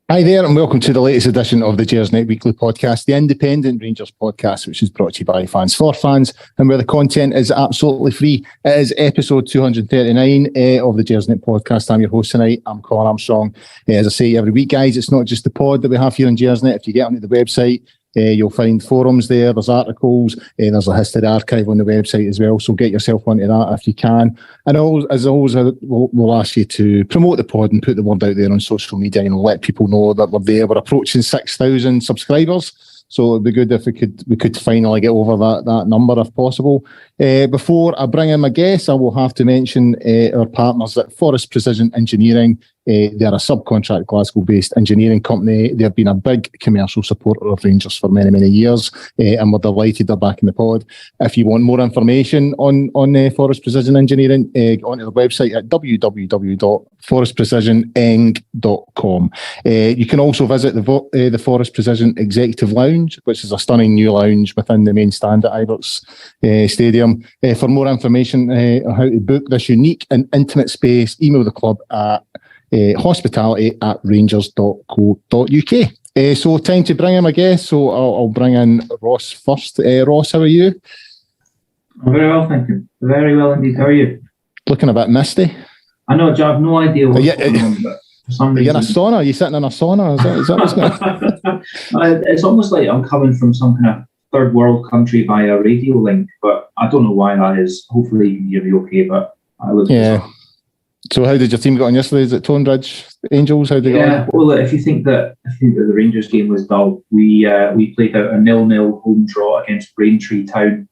Hi there, and welcome to the latest edition of the Gersnet Weekly Podcast, the independent Rangers podcast, which is brought to you by fans for fans, and where the content is absolutely free. It is episode 239 of the Gersnet Podcast. I'm your host tonight. I'm Colin Armstrong. As I say every week, guys, it's not just the pod that we have here on Gersnet. If you get onto the website, you'll find forums there, there's articles, there's a history archive on the website as well, so get yourself onto that if you can. And as always, we'll ask you to promote the pod and put the word out there on social media and let people know that we're there. We're approaching 6,000 subscribers, so it'd be good if we could finally get over that number if possible. Before I bring in my guests, I will have to mention our partners at Forest Precision Engineering. They're a subcontract Glasgow-based engineering company. They've been a big commercial supporter of Rangers for many, many years, and we're delighted they're back in the pod. If you want more information on Forest Precision Engineering, go onto the website at www.forestprecisioneng.com. You can also visit the Forest Precision Executive Lounge, which is a stunning new lounge within the main stand at Ibrox Stadium. For more information on how to book this unique and intimate space, email the club at hospitality@rangers.co.uk. So time to bring in my guest. So I'll bring in Ross first. Ross, how are you? I'm very well, thank you. Very well indeed. How are you? Looking a bit misty. I know, I have no idea what's going on, but for some reason... You're in a sauna? Are you sitting in a sauna? Is that what's going on? It's almost like I'm coming from some kind of third world country via radio link, but I don't know why that is. Hopefully you can hear me okay, but I look... Yeah. So how did your team get on yesterday? Is it Tonbridge Angels? How did they get on? Well, if you think that the Rangers game was dull, we played out a 0-0 home draw against Braintree Town.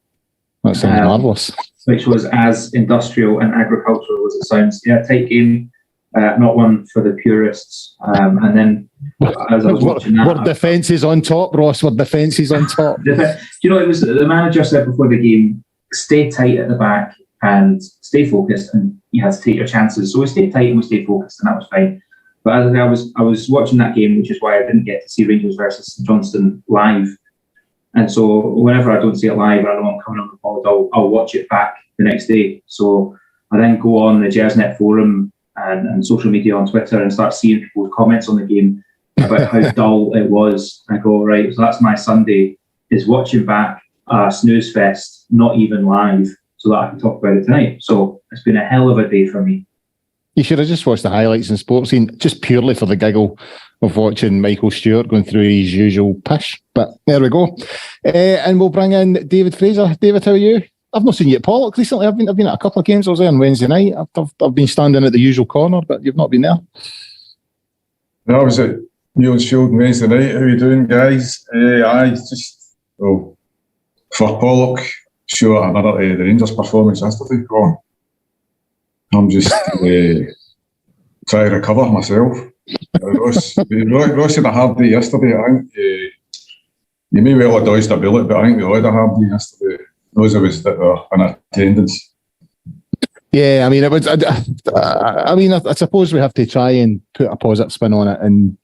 That sounds marvellous. Which was as industrial and agricultural as it sounds. Yeah, tight game, not one for the purists. And then as I was watching that... Were defences on top, Ross? Were defences on top? It was the manager said before the game, stay tight at the back and stay focused, and you had to take your chances. So we stayed tight and we stayed focused, and that was fine. But as I was watching that game, which is why I didn't get to see Rangers versus St Johnstone live. And so whenever I don't see it live, I know I'm coming on the pod, I'll watch it back the next day. So I then go on the Gersnet forum and social media on Twitter and start seeing people's comments on the game about how dull it was. I go, right, so that's my Sunday, is watching back a snooze fest, not even live, so that I can talk about it tonight. So it's been a hell of a day for me. You should have just watched the highlights in Sports Scene, just purely for the giggle of watching Michael Stewart going through his usual pish. But there we go. And we'll bring in David Fraser. David, how are you? I've not seen you at Pollock recently. I've been at a couple of games. I was there on Wednesday night. I've been standing at the usual corner, but you've not been there. I was at Neil's Field on Wednesday night. How are you doing, guys? For Pollock, sure, another the Rangers performance yesterday. Go on. I'm just trying to recover myself. Ross had a hard day yesterday. I think you may well have dodged a bullet, but I think we all had a hard day yesterday. Those of us that were in attendance. Yeah, I mean, it was. I suppose we have to try and put a positive spin on it, and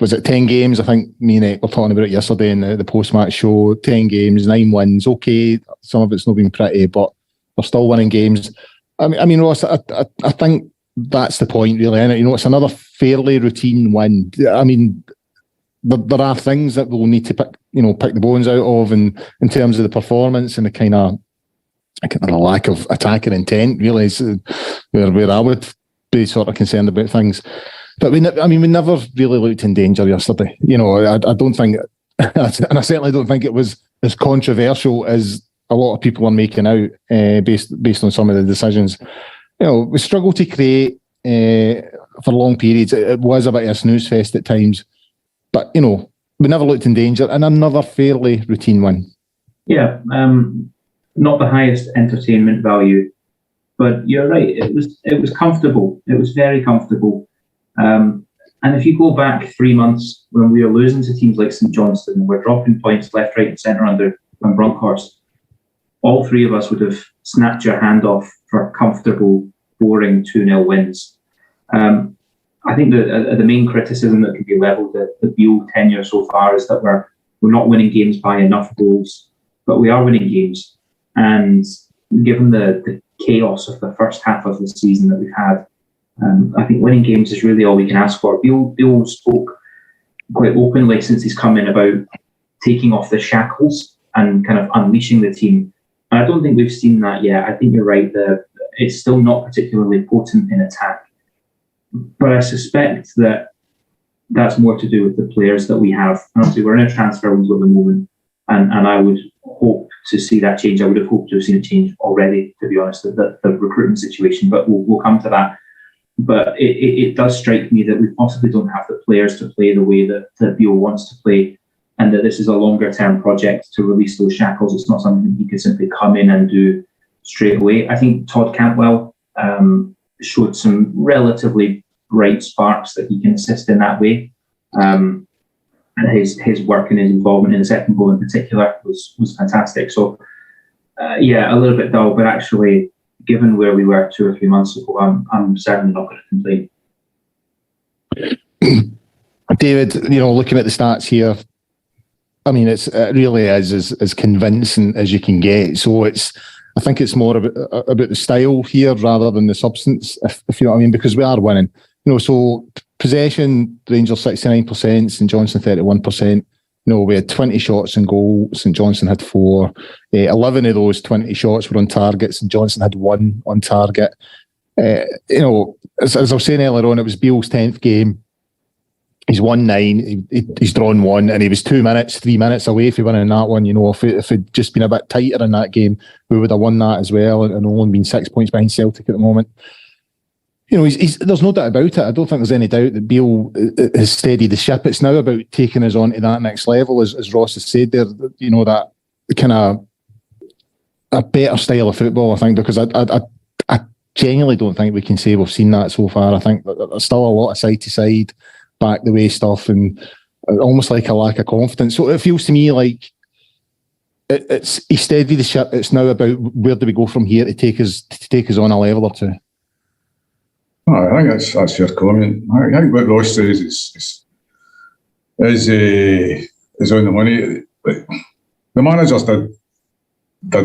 was it 10 games? I think me and Nick were talking about it yesterday in the post-match show. 10 games, 9 wins. Okay, some of it's not been pretty, but we're still winning games. I mean, Ross, I think that's the point, really. And it's another fairly routine win. I mean, there are things that we'll need to pick the bones out of, and in terms of the performance and the kind of lack of attacking intent, really, is where I would be sort of concerned about things. But we never really looked in danger yesterday. I don't think, and I certainly don't think it was as controversial as a lot of people are making out, based on some of the decisions. We struggled to create for long periods. It was a bit of a snooze fest at times, but we never looked in danger, and another fairly routine win. Yeah, not the highest entertainment value, but you're right. It was comfortable. It was very comfortable. And if you go back 3 months when we were losing to teams like St Johnstone, we're dropping points left, right, and centre under Van Bronckhorst, all three of us would have snapped your hand off for comfortable, boring 2-0 wins. I think the main criticism that can be levelled at the Beale tenure so far is that we're not winning games by enough goals, but we are winning games. And given the chaos of the first half of the season that we've had, I think winning games is really all we can ask for. Beale spoke quite openly since he's come in about taking off the shackles and kind of unleashing the team. And I don't think we've seen that yet. I think you're right. It's still not particularly potent in attack. But I suspect that that's more to do with the players that we have. And obviously, we're in a transfer window at the moment, and I would hope to see that change. I would have hoped to have seen it change already, to be honest, the recruitment situation, but we'll come to that. But it does strike me that we possibly don't have the players to play the way that Beale wants to play, and that this is a longer-term project to release those shackles. It's not something he could simply come in and do straight away. I think Todd Cantwell showed some relatively bright sparks that he can assist in that way. And his work and his involvement in the second goal in particular was fantastic. So, a little bit dull, but actually, given where we were 2 or 3 months ago, I'm certainly not going to complain. David, looking at the stats here, I mean, it really is as convincing as you can get. So I think it's more about the style here rather than the substance, if you know what I mean, because we are winning. So possession, Rangers 69%, St Johnstone 31%. We had 20 shots in goal. St Johnstone had 4. 11 of those 20 shots were on target. St Johnstone had 1 on target. As I was saying earlier on, it was Beale's 10th game. He's won 9. He's drawn 1, and he was 2 minutes, 3 minutes away from winning that one. If it'd just been a bit tighter in that game, we would have won that as well, and only been 6 points behind Celtic at the moment. There's no doubt about it. I don't think there's any doubt that Beale has steadied the ship. It's now about taking us on to that next level, as Ross has said there. That kind of a better style of football, I think, because I genuinely don't think we can say we've seen that so far. I think that there's still a lot of side-to-side, back-the-way stuff, and almost like a lack of confidence. So it feels to me like he steadied the ship. It's now about where do we go from here to take us on a level or two. I think that's your comment. I think what Ross says is on the money. The managers did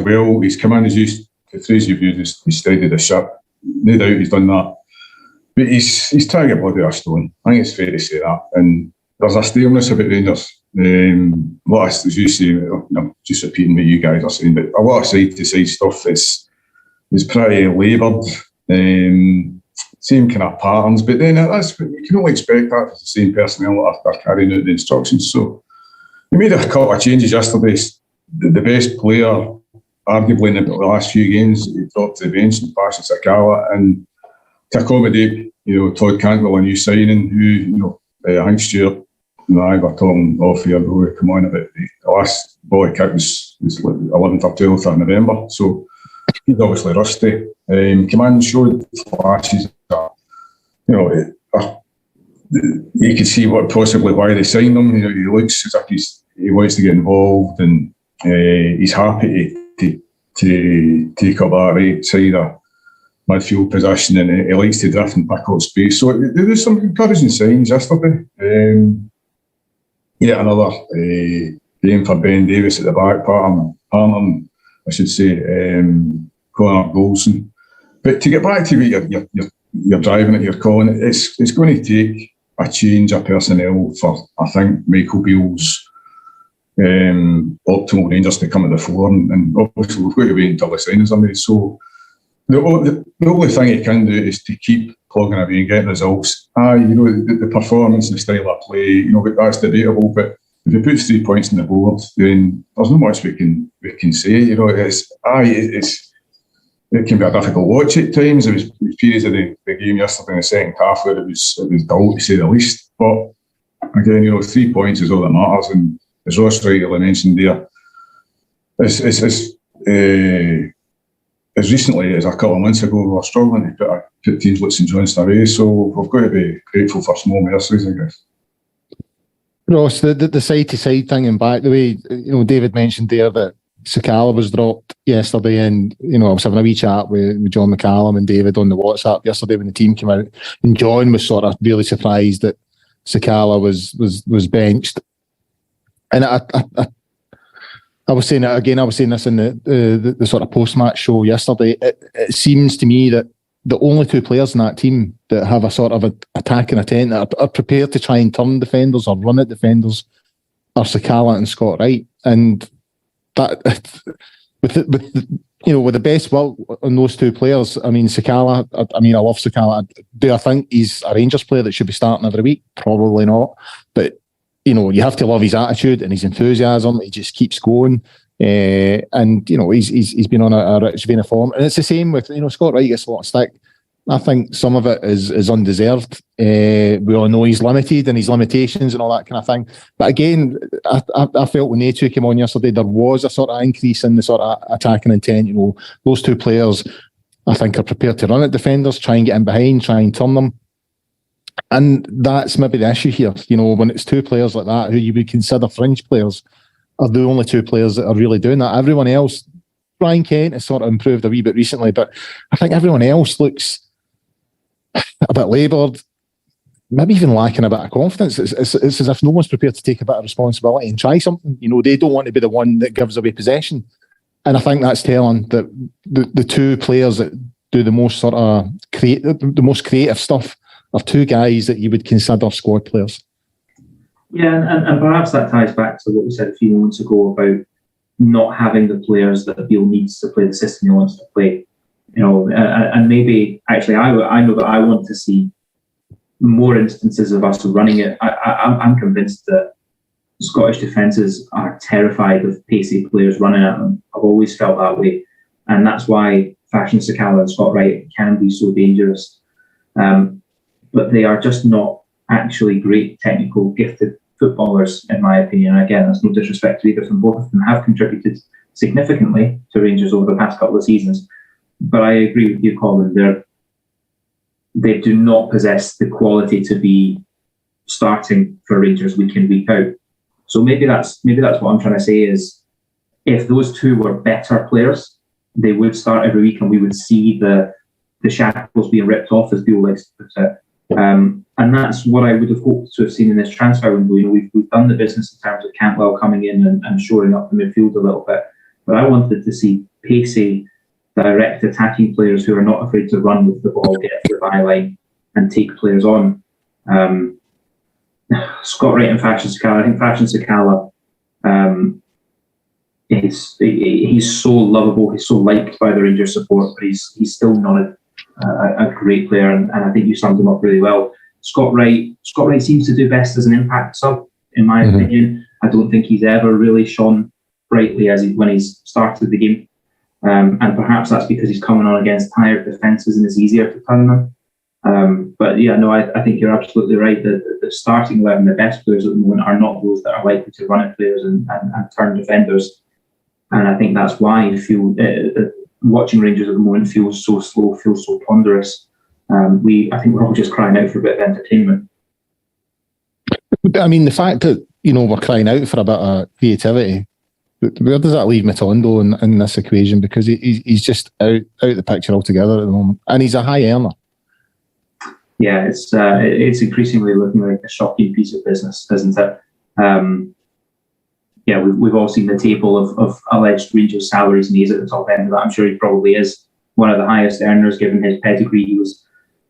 well. He's come in, he's used the phrase you've used, he's steadied the ship. No doubt he's done that. But he's trying to get bloody a stone. I think it's fair to say that. And there's a staleness about Rangers. As you say, I'm just repeating what you guys are saying, but a lot of side-to-side stuff is pretty laboured. Same kind of patterns, but then you can only expect that for the same personnel that are carrying out the instructions. So we made a couple of changes yesterday. The best player, arguably in the last few games, he dropped to the bench and passed to Sakala, and to accommodate, Todd Cantwell, a new signing, who, I think Stuart and I were talking off here before we come on about the last ball he kicked was 11th or 12th of November. So he's obviously rusty. Command showed flashes that, you can see possibly why they signed him. He looks as if he wants to get involved, and he's happy to take up that right side of midfield position, and he likes to drift and pick up space. So there was some encouraging signs yesterday. Yet another game for Ben Davis at the back, partner, I should say, Colin Golson. But to get back to what you're driving at, you're calling it's going to take a change of personnel for, I think, Michael Beale's optimal Rangers to come to the fore, and obviously we've got to wait until the signings are made. So the only thing he can do is to keep plugging away and getting results. The performance and the style of play, but that's debatable. But if he puts 3 points on the board, then there's not much we can say. It can be a difficult watch at times. There was periods of the game yesterday in the second half where it was dull, to say the least. But again, 3 points is all that matters. And as Ross rightly mentioned there, as recently as a couple of months ago, we were struggling to put teams like St Johnstone away. So we've got to be grateful for small mercies, I guess. Ross, the side-to-side thing, and back the way, David mentioned there that Sakala was dropped yesterday, and I was having a wee chat with John McCallum and David on the WhatsApp yesterday when the team came out, and John was sort of really surprised that Sakala was benched. And I was saying it again. I was saying this in the sort of post-match show yesterday. It seems to me that the only two players in that team that have a sort of attacking intent, that are prepared to try and turn defenders or run at defenders, are Sakala and Scott Wright. And that, with the best will on those two players, I mean, Sakala, I love Sakala. Do I think he's a Rangers player that should be starting every week? Probably not. But, you have to love his attitude and his enthusiasm. He just keeps going. And he's been on a rich vein of form, and it's the same with Scott Wright gets a lot of stick. I think some of it is undeserved. We all know he's limited and his limitations and all that kind of thing. But again, I felt when they took him on yesterday, there was a sort of increase in the sort of attacking intent. Those two players, I think, are prepared to run at defenders, try and get in behind, try and turn them. And that's maybe the issue here. When it's two players like that who you would consider fringe players, are the only two players that are really doing that. Everyone else, Brian Kent has sort of improved a wee bit recently, but I think everyone else looks a bit laboured, maybe even lacking a bit of confidence. It's as if no one's prepared to take a bit of responsibility and try something. They don't want to be the one that gives away possession. And I think that's telling that the two players that do the most sort of the most creative stuff are two guys that you would consider squad players. Yeah, and perhaps that ties back to what we said a few moments ago about not having the players that Beale needs to play the system he wants to play. And maybe actually I know that I want to see more instances of us running it. I'm convinced that Scottish defences are terrified of pacey players running at them. I've always felt that way, and that's why Fashion Sakala and Scott Wright can be so dangerous. But they are just not actually great technical gifted footballers, in my opinion. Again, that's no disrespect to either of them. Both of them have contributed significantly to Rangers over the past couple of seasons. But I agree with you, Colin. They do not possess the quality to be starting for Rangers week in, week out. So maybe that's what I'm trying to say is, if those two were better players, they would start every week and we would see the shackles being ripped off, as Beale likes to put it. And that's what I would have hoped to have seen in this transfer window. We've done the business in terms of Cantwell coming in and shoring up the midfield a little bit. But I wanted to see pacey, direct attacking players who are not afraid to run with the ball, get to the byline and take players on. Scott Wright and Fashion Sakala. I think Fashion Sakala, he's so lovable, he's so liked by the Rangers support, but he's still not a great player, and I think you summed him up really well. Scott Wright seems to do best as an impact sub, in my opinion. I don't think he's ever really shone brightly when he's started the game, and perhaps that's because he's coming on against tired defences and it's easier to turn them. But yeah, no, I think you're absolutely right. The starting 11, the best players at the moment, are not those that are likely to run at players and turn defenders, and I think that's why I feel watching Rangers at the moment feels so slow, feels so ponderous. I think we're all just crying out for a bit of entertainment. I mean, the fact that we're crying out for a bit of creativity, where does that leave Matondo in this equation? Because he's just out the picture altogether at the moment, and he's a high earner. Yeah, it's increasingly looking like a shocking piece of business, isn't it? Yeah, we've all seen the table of alleged Rangers salaries, and he's at the top end of that. I'm sure he probably is one of the highest earners given his pedigree. He was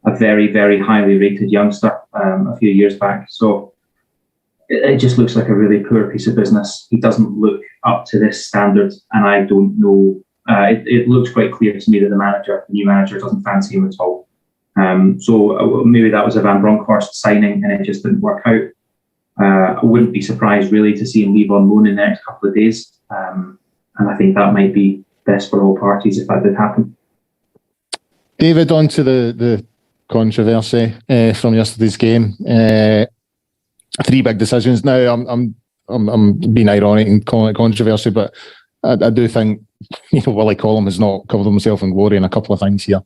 a very, very highly rated youngster a few years back. So it just looks like a really poor piece of business. He doesn't look up to this standard, and I don't know. It looks quite clear to me that the new manager doesn't fancy him at all. So maybe that was a Van Bronckhorst signing and it just didn't work out. I wouldn't be surprised really to see him leave on loan in the next couple of days. And I think that might be best for all parties if that did happen. David, on to the controversy from yesterday's game. 3 big decisions. Now, I'm being ironic and calling it controversy, but I do think Willie Collum has not covered himself in glory in a couple of things here.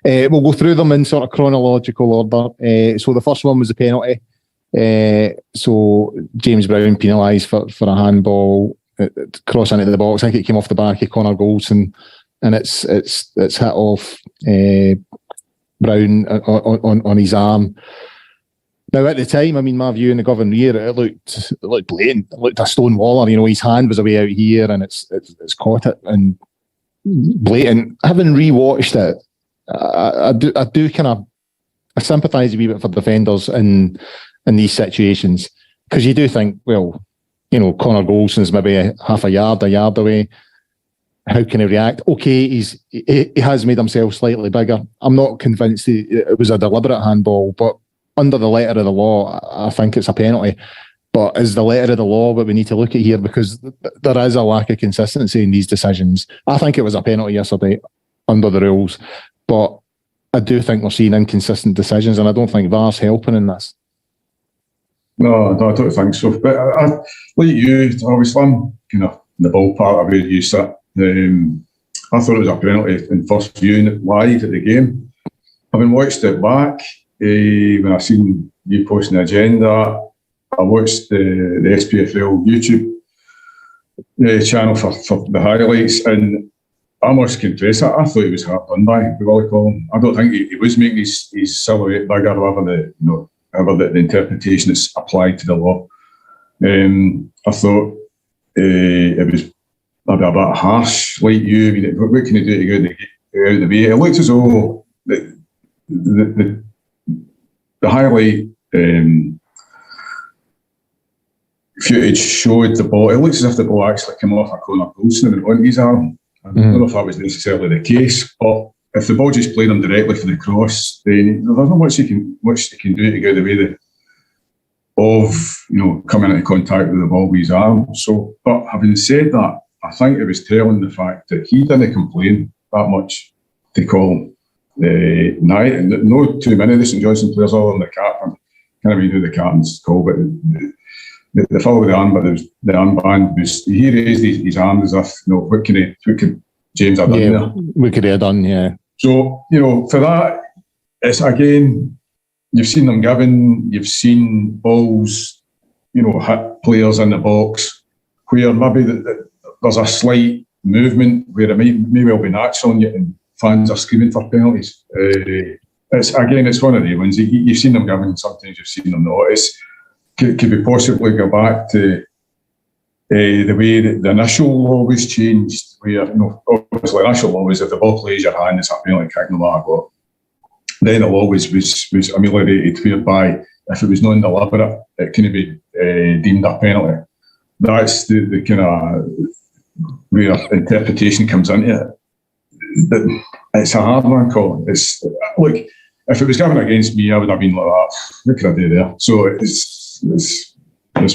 We'll go through them in sort of chronological order. So the first one was the penalty. So James Brown penalised for a handball, cross into the box. I think it came off the back of Connor Goldson, and it's hit off Brown on his arm. Now at the time, I mean, my view in the Govan rear, it looked blatant. It looked a stone waller. His hand was away out here, and it's caught it and blatant. Having rewatched it, I do kind of sympathise a wee bit for defenders in these situations, because you do think, well, you know, Connor Golson's maybe half a yard away. How can he react? Okay, he has made himself slightly bigger. I'm not convinced it was a deliberate handball, but under the letter of the law, I think it's a penalty. But is the letter of the law what we need to look at here? Because there is a lack of consistency in these decisions. I think it was a penalty yesterday under the rules, but I do think we're seeing inconsistent decisions, and I don't think VAR's helping in this. No, I don't think so. But like you, obviously, I'm kind of in the ballpark of where you sit. I thought it was a penalty in first viewing live at the game. Having watched it back, when I seen you posting the agenda, I watched the SPFL YouTube channel for the highlights, and I must confess, I thought he was hard done by Willie Colin. I don't think he was making his silhouette bigger, however the interpretation is applied to the law. I thought it was maybe a bit harsh, like you. I mean, what can he do to get out of the way? It looked as though the highlight footage showed the ball. It looks as if the ball actually came off a Connor Golson and went onto his arm. I don't know if that was necessarily the case, but if the ball just played him directly for the cross, then there's not much he can do to get the way of coming into contact with the ball with his arm. So, but having said that, I think it was telling the fact that he didn't complain that much to call the night, and no too many of the St Johnstone players other than the captain. Can't even who the captain's call, but the fellow with the armband was, he raised his arm as if, what could James have done there? We could have done, yeah. So, for that, it's again, you've seen them given, you've seen balls, hit players in the box where maybe there's a slight movement where it may well be natural and fans are screaming for penalties. It's one of the ones. You've seen them given, sometimes you've seen them not. Could we possibly go back to the way that the initial law was changed, where obviously the initial law was if the ball plays your hand, it's a penalty kick no matter what. Then the law was ameliorated whereby if it was non-deliberate, it couldn't be deemed a penalty. That's the kind of where interpretation comes into it. But it's a hard one, Colin. It's look, if it was given against me, I would have been like that. What could I do there? So it's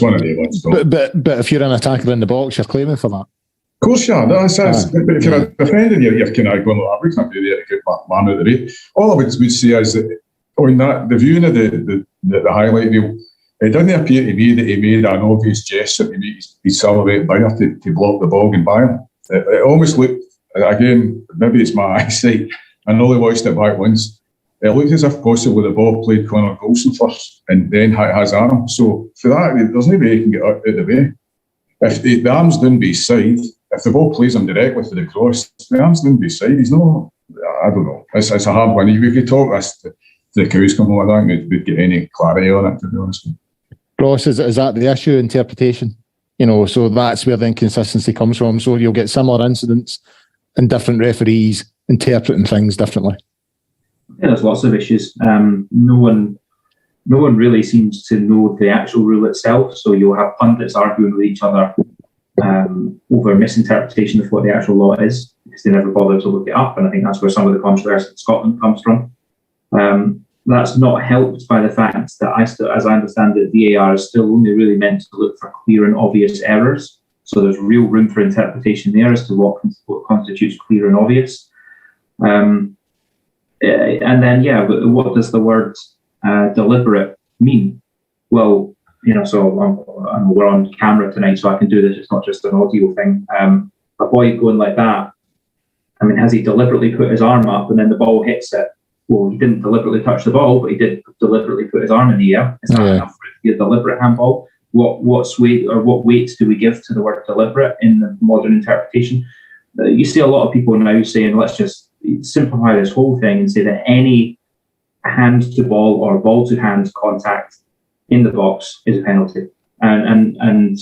one of the ones. But if you're an attacker in the box, you're claiming for that. Of course you are. But if you're defending, you're kind of going like, we can't do that to get my man out of the way. All I would say is that on the viewing of the highlight reel, it doesn't appear to me that he made an obvious gesture to make his silhouette bigger to block the ball and by him. It almost looked, again, maybe it's my eyesight, I only watched it back once. It looked as if possibly the ball played Connor Golson first and then hit his arm. So for that, there's no way he can get out of the way. If the arm's down by his side, if the ball plays him directly for the cross, the arm's down by his side. He's not, I don't know. It's a hard one. We could talk this to the cows come home. I don't think we'd get any clarity on it, to be honest. Ross, is that the issue, interpretation? So that's where the inconsistency comes from. So you'll get similar incidents and different referees interpreting things differently. Yeah, there's lots of issues. No one really seems to know the actual rule itself. So you'll have pundits arguing with each other over misinterpretation of what the actual law is, because they never bother to look it up. And I think that's where some of the controversy in Scotland comes from. That's not helped by the fact that, as I understand it, VAR is still only really meant to look for clear and obvious errors. So there's real room for interpretation there as to what constitutes clear and obvious. And then, what does the word deliberate mean? Well, so we're on camera tonight, so I can do this. It's not just an audio thing. A boy going like that, I mean, has he deliberately put his arm up and then the ball hits it? Well, he didn't deliberately touch the ball, but he did deliberately put his arm in the air. Is that enough for it to be a deliberate handball? What weight do we give to the word deliberate in the modern interpretation? You see a lot of people now saying, let's just simplify this whole thing and say that any hand to ball or ball to hand contact in the box is a penalty. And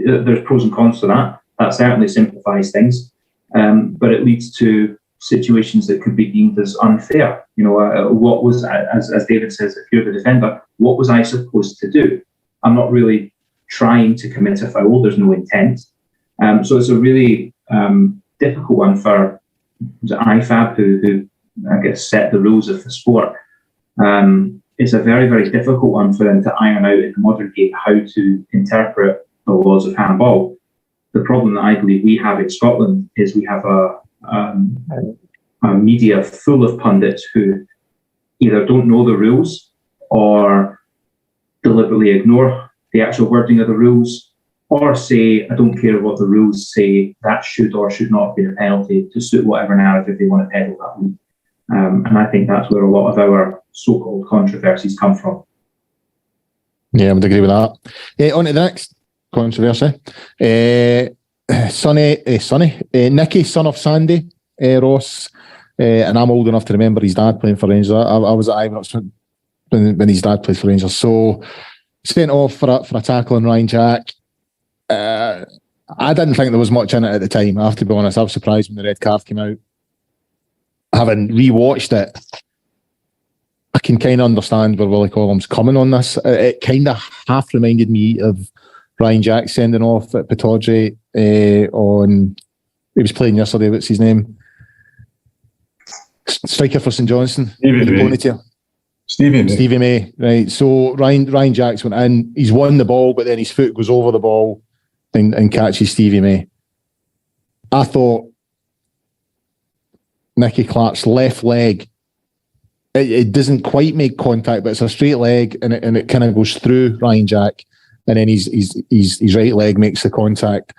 there's pros and cons to that. That certainly simplifies things. But it leads to situations that could be deemed as unfair. What was, as David says, if you're the defender, what was I supposed to do? I'm not really trying to commit a foul. There's no intent. So it's a really difficult one for IFAB, who I guess set the rules of the sport. It's a very, very difficult one for them to iron out in the modern game how to interpret the laws of handball. The problem that I believe we have in Scotland is we have a media full of pundits who either don't know the rules or deliberately ignore the actual wording of the rules, or say, I don't care what the rules say, that should or should not be a penalty to suit whatever narrative they want to peddle that week. And I think that's where a lot of our so-called controversies come from. Yeah, I would agree with that. On to the next controversy. Nicky, son of Sandy Ross, and I'm old enough to remember his dad playing for Rangers. I was at Ibrox when his dad played for Rangers. So sent off for a tackle on Ryan Jack. I didn't think there was much in it at the time. I have to be honest. I was surprised when the red card came out. Having rewatched it, I can kind of understand where Willie Collum's coming on this. It kind of half reminded me of Ryan Jack sending off at Pittodrie on... He was playing yesterday. What's his name? Striker for St Johnstone. Stevie May. Right. So Ryan Jack's went in. He's won the ball, but then his foot goes over the ball and catches Stevie May. I thought Nicky Clark's left leg, it doesn't quite make contact, but it's a straight leg, and it kind of goes through Ryan Jack, and then his right leg makes the contact.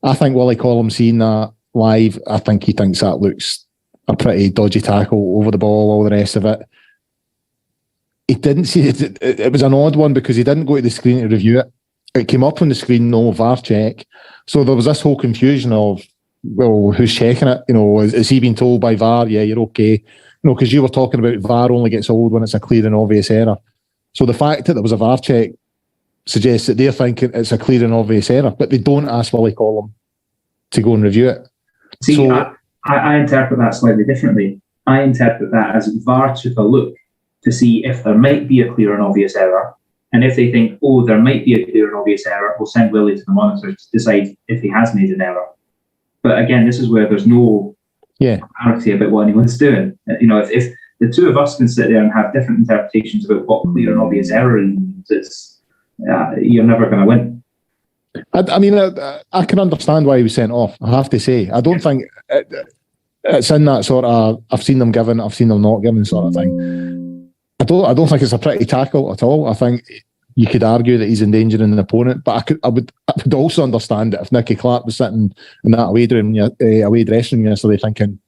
I think Willie Collum seeing that live, I think he thinks that looks a pretty dodgy tackle over the ball, all the rest of it. He didn't see it. It was an odd one because he didn't go to the screen to review it. It came up on the screen, no VAR check. So there was this whole confusion of, well, who's checking it? Is he being told by VAR, yeah, you're okay? Because you were talking about VAR only gets old when it's a clear and obvious error. So the fact that there was a VAR check suggests that they're thinking it's a clear and obvious error, but they don't ask Willie Collum to go and review it. See, so, I interpret that slightly differently. I interpret that as VAR took a look to see if there might be a clear and obvious error. And if they think, there might be a clear and obvious error, we'll send Willie to the monitor to decide if he has made an error. But again, this is where there's no clarity about what anyone's doing. If the two of us can sit there and have different interpretations about what clear and obvious error means, you're never going to win. I can understand why he was sent off, I have to say. I don't think it's in that sort of I've seen them given, I've seen them not given sort of thing. I don't think it's a pretty tackle at all. I think you could argue that he's endangering an opponent, but I would also understand it if Nicky Clark was sitting in that away dressing room yesterday thinking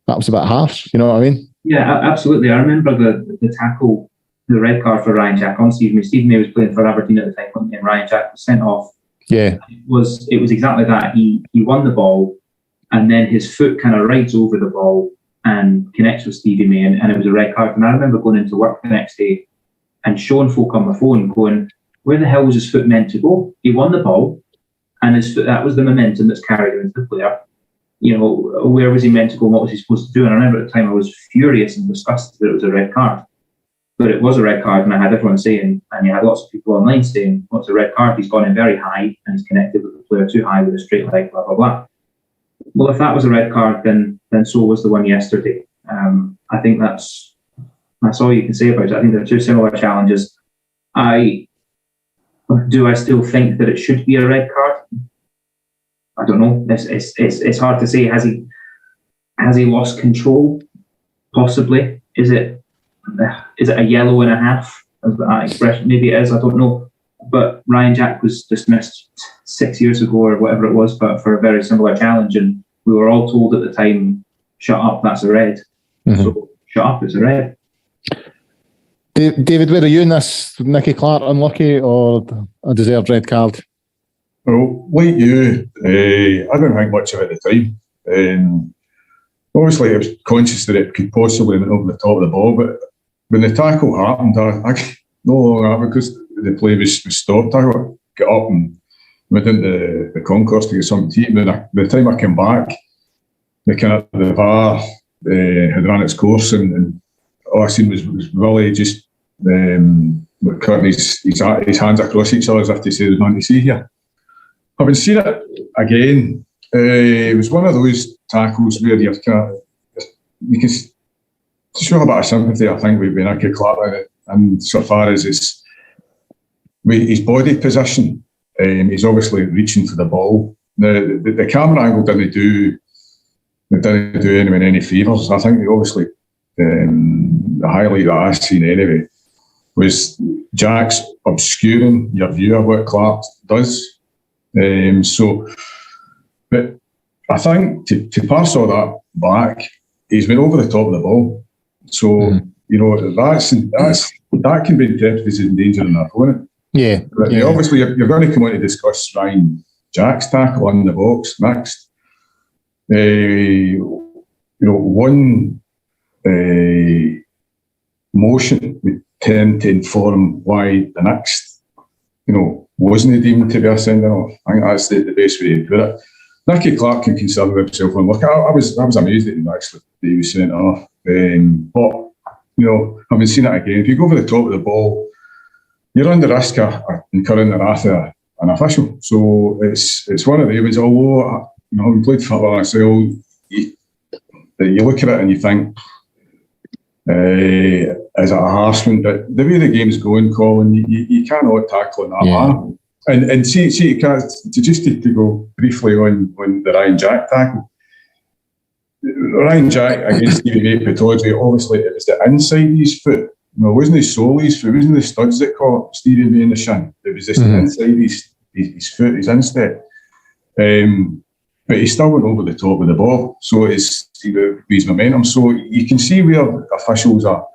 that was a bit harsh. You know what I mean? Yeah, absolutely. I remember the tackle, the red card for Ryan Jack on Steve May. Steve May was playing for Aberdeen at the time, wasn't he? And Ryan Jack was sent off. Yeah, it was exactly that. He won the ball, and then his foot kind of rides over the ball and connects with Stevie May, and it was a red card. And I remember going into work the next day and showing folk on my phone going, where the hell was his foot meant to go? He won the ball, and his foot, that was the momentum that's carried him into the player. Where was he meant to go and what was he supposed to do? And I remember at the time I was furious and disgusted that it was a red card. But it was a red card, and I had everyone saying, and you had lots of people online saying, well, it's a red card, he's gone in very high, and he's connected with the player too high with a straight leg, blah, blah, blah. Well, if that was a red card, then so was the one yesterday. I think that's all you can say about it. I think they're two similar challenges. Do I still think that it should be a red card? I don't know. It's hard to say. Has he lost control? Possibly. Is it a yellow and a half? As that expression, maybe it is. I don't know. But Ryan Jack was dismissed 6 years ago or whatever it was, but for a very similar challenge, and we were all told at the time, "Shut up, that's a red." Mm-hmm. So shut up, it's a red. David, where are you in this? Nicky Clark unlucky or a deserved red card? Well, like you, I didn't think much of it at the time. Obviously, I was conscious that it could possibly have been over the top of the ball, but when the tackle happened, I no longer, because the play was stopped, I got up and went into the concourse to get something to eat. And then by the time I came back, the VAR had run its course, and all I seen was Willie just cutting his hands across each other as if to say there's nothing to see here. Having seen it again, it was one of those tackles where you can show a bit of sympathy, I think, with Nicky Clark, and so far as his body position, he's obviously reaching for the ball. The camera angle didn't do anyone any favours. I think obviously the highlight that I seen anyway was Jack's obscuring your view of what Clark does. But I think to pass all that back, he's been over the top of the ball. So that can be interpreted as endangering an opponent. Yeah. But obviously, you're going to come on to discuss Ryan Jack's tackle on the box next. One motion would tend to inform why the next, wasn't deemed to be a sending off. I think that's the best way to put it. Nicky Clark can concern himself and look. I was amazed that he was sent off. But having seen it again, if you go over the top of the ball, you're under risk of incurring the wrath of an official. So it's one of those. Although having played football myself, you look at it and you think, is it a harsh one? But the way the game's going, Colin, you cannot tackle in that manner. And see, you can't, to go briefly on the Ryan Jack tackle. Ryan Jack against Stevie Mate Petodri, obviously it was the inside of his foot. It wasn't his sole of his foot, it wasn't the studs that caught Stevie Mate in the shin. It was just the inside of his foot, his instep. But he still went over the top of the ball. So it's his momentum. So you can see where officials are,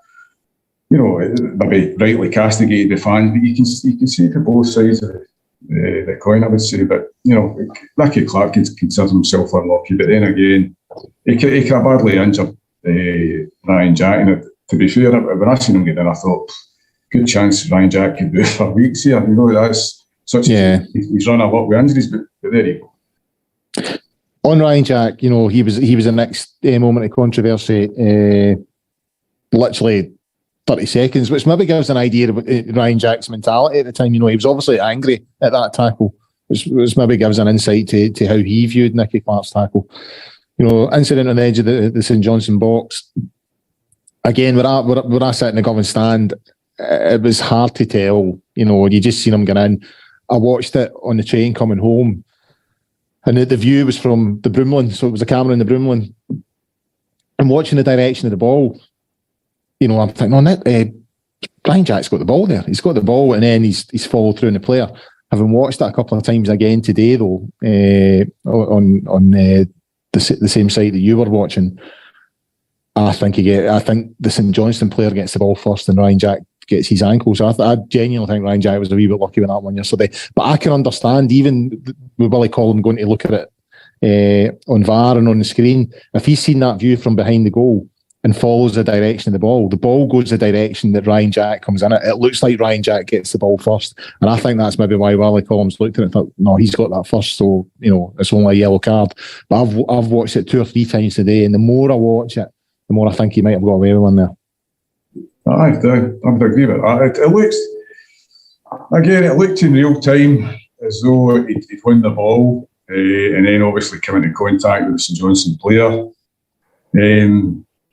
maybe rightly castigated the fans, but you can see to both sides of the coin, I would say. But Nicky Clark can consider himself unlucky, but then again, he could have badly injured Ryan Jack. And to be fair, when I seen him get in, I thought, good chance Ryan Jack could do it for weeks here. That's such. He's run a lot with injuries, but there you go. On Ryan Jack, he was the next moment of controversy, literally 30 seconds, which maybe gives an idea of Ryan Jack's mentality at the time. He was obviously angry at that tackle, which maybe gives an insight to how he viewed Nicky Clark's tackle. Incident on the edge of the St Johnstone box. Again, where I sat in the government stand, it was hard to tell. You just seen him going in. I watched it on the train coming home, and the view was from the Broomlin, so it was a camera in the Broomlin. And watching the direction of the ball, I'm thinking, Ryan Jack's got the ball there. He's got the ball, and then he's followed through on the player. Having watched that a couple of times again today, though, on the same site that you were watching, I think the St Johnstone player gets the ball first, and Ryan Jack gets his ankle. So I genuinely think Ryan Jack was a wee bit lucky with that one yesterday. But I can understand, even with Willie Colin going to look at it on VAR and on the screen, if he's seen that view from behind the goal and follows the direction of the ball goes the direction that Ryan Jack comes in. It looks like Ryan Jack gets the ball first. And I think that's maybe why Willie Collins looked at it and thought, no, he's got that first, so, it's only a yellow card. But I've watched it 2 or 3 times today, and the more I watch it, the more I think he might have got away with one there. I would agree with that. It looked in real time as though he'd won the ball, and then obviously come into contact with the St Johnstone player.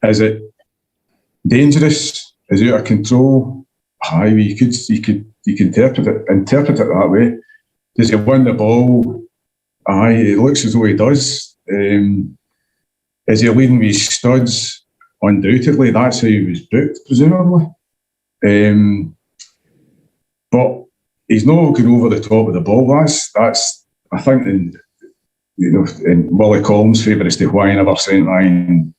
Is it dangerous? Is it out of control? Aye, you could interpret it that way. Does he win the ball? Aye, it looks as though he does. Is he leading with his studs? Undoubtedly, that's how he was booked, presumably. But he's not going over the top of the ball. That's I think, in Willie Collins' favour as to why he never sent Ryan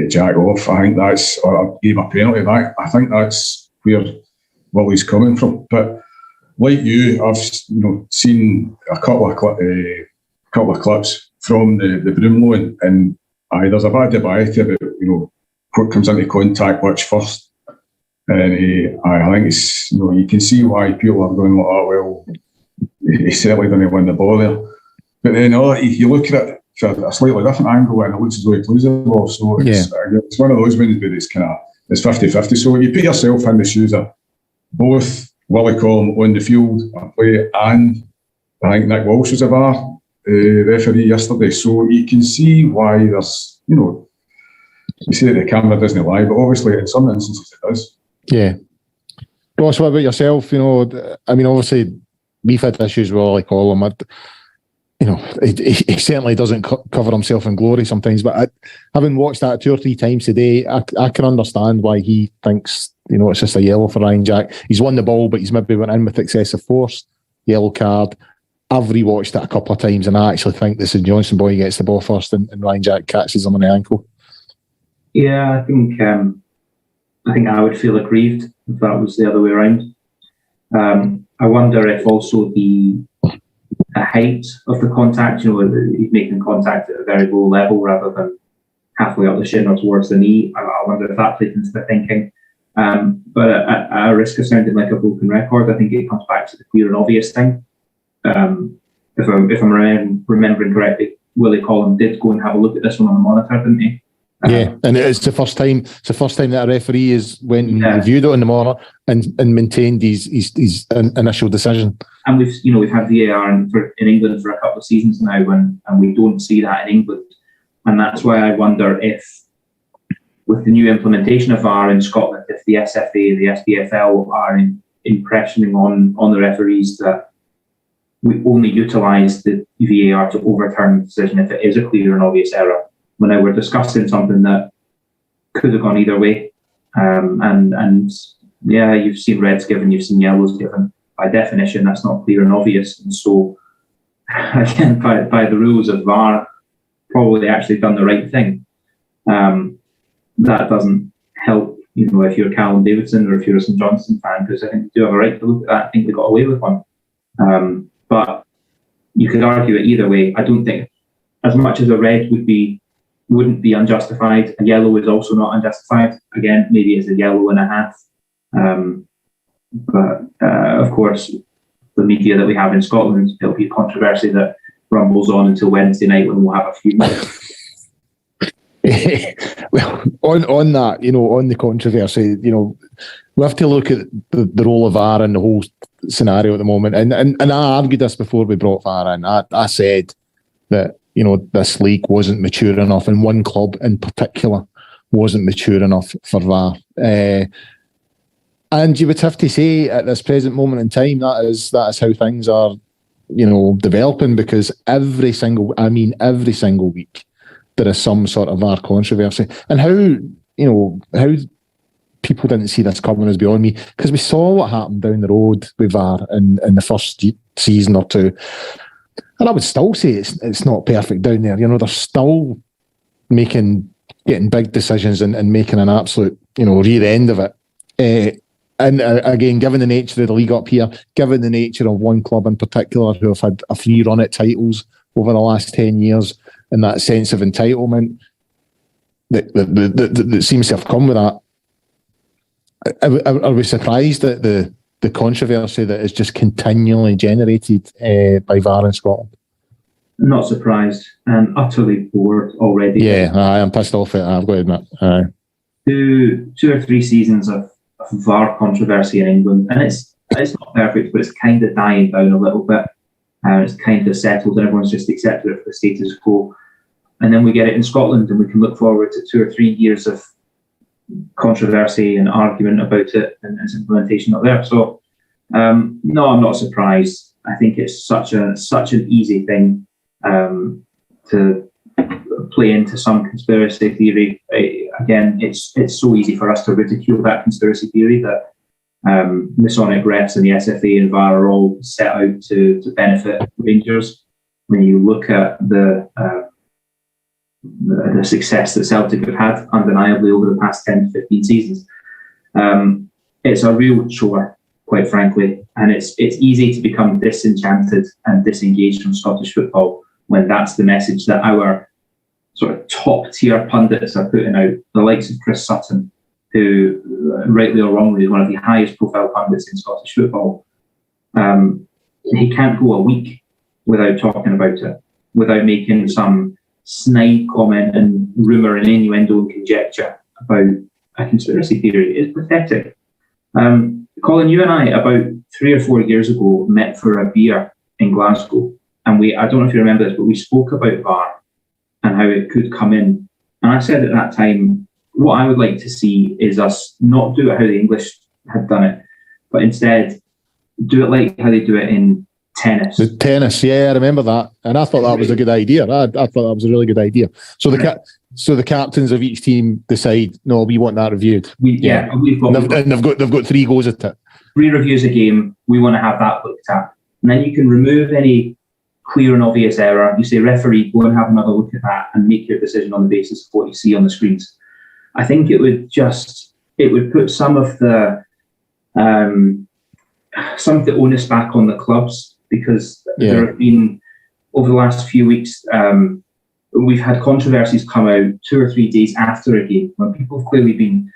Jack off. I think or gave a penalty. I think that's where Willie's coming from. But like you, I've seen a couple of clips from the Broomlow, and there's a bad debate about what comes into contact which first. And I think it's you can see why people are going like, oh well, he's certainly going to win the ball there. But then if you look at it a slightly different angle, and it looks as though he plays it well. So it's one of those ones where it's 50-50. So you put yourself in the shoes of both Willie Collum on the field and play, and I think Nick Walsh was a VAR referee yesterday. So you can see why there's, you see that the camera doesn't lie, but obviously in some instances it does. Yeah. Ross, what about yourself? I mean, obviously we've had issues with Willie Collum. He certainly doesn't cover himself in glory sometimes, but having watched that 2 or 3 times today, I can understand why he thinks, it's just a yellow for Ryan Jack. He's won the ball, but he's maybe went in with excessive force. Yellow card. I've rewatched it a couple of times, and I actually think the St Johnstone boy gets the ball first, and Ryan Jack catches him on the ankle. Yeah, I think I would feel aggrieved if that was the other way around. I wonder if also the height of the contact, he's making contact at a very low level rather than halfway up the shin or towards the knee. I wonder if that plays into the thinking. But at a risk of sounding like a broken record, I think it comes back to the clear and obvious thing. If I'm remembering correctly, Willie Collum did go and have a look at this one on the monitor, didn't he? Yeah, and it's the first time. It's the first time that a referee went and reviewed it on the monitor and maintained his initial decision. And we've had VAR in England for a couple of seasons now, and we don't see that in England, and that's why I wonder if, with the new implementation of VAR in Scotland, if the SFA, the SPFL are impressioning on the referees that we only utilise the VAR to overturn the decision if it is a clear and obvious error. When we're discussing something that could have gone either way, and you've seen reds given, you've seen yellows given. By definition, that's not clear and obvious, and so again, by the rules of VAR, probably actually done the right thing. That doesn't help, if you're Callum Davidson or if you're a St Johnstone fan, because I think you do have a right to look at that. I think they got away with one, but you could argue it either way. I don't think, as much as a red wouldn't be unjustified, a yellow is also not unjustified. Again, maybe it's a yellow and a half. But of course, the media that we have in Scotland, there'll be a controversy that rumbles on until Wednesday night when we'll have a few more. Well, on that, on the controversy, we have to look at the role of VAR in the whole scenario at the moment. And I argued this before we brought VAR in. I said that, this league wasn't mature enough, and one club in particular wasn't mature enough for VAR. And you would have to say at this present moment in time, that is how things are, developing, because every single week there is some sort of VAR controversy. And how people didn't see this coming is beyond me, because we saw what happened down the road with VAR in the first season or two. And I would still say it's not perfect down there. They're still getting big decisions and making an absolute, rear end of it. And again, given the nature of the league up here, given the nature of one club in particular who have had a free run at titles over the last 10 years, and that sense of entitlement that seems to have come with that, are we surprised at the controversy that is just continually generated by VAR in Scotland? Not surprised, and utterly bored already. Yeah, I'm pissed off at it, I've got to admit. 2 or 3 seasons of VAR controversy in England, and it's not perfect, but it's kind of dying down a little bit. It's kind of settled, and everyone's just accepted it for the status quo. And then we get it in Scotland, and we can look forward to 2 or 3 years of controversy and argument about it and its implementation up there. So, no, I'm not surprised. I think it's such an easy thing to play into some conspiracy theory. Again, it's so easy for us to ridicule that conspiracy theory that Masonic refs and the SFA and VAR are all set out to benefit Rangers. When you look at the success that Celtic have had undeniably over the past 10 to 15 seasons, it's a real chore, quite frankly, and it's easy to become disenchanted and disengaged from Scottish football when that's the message that our sort of top tier pundits are putting out. The likes of Chris Sutton, who rightly or wrongly is one of the highest profile pundits in Scottish football. He can't go a week without talking about it, without making some snide comment and rumour and innuendo and conjecture about a conspiracy theory is pathetic. Colin, you and I, about 3 or 4 years ago, met for a beer in Glasgow. And I don't know if you remember this, but we spoke about VAR and how it could come in. And I said at that time, what I would like to see is us not do it how the English had done it, but instead do it like how they do it in tennis. The tennis, yeah, I remember that. And I thought that was a good idea. I thought that was a really good idea. So the captains of each team decide, no, we want that reviewed. We've got 3 goes at it. 3 reviews a game. We want to have that looked at. And then you can remove any clear and obvious error. You say, referee, go and have another look at that and make your decision on the basis of what you see on the screens. I think it would put some of the onus back on the clubs, because there have been, over the last few weeks, we've had controversies come out 2 or 3 days after a game when people have clearly been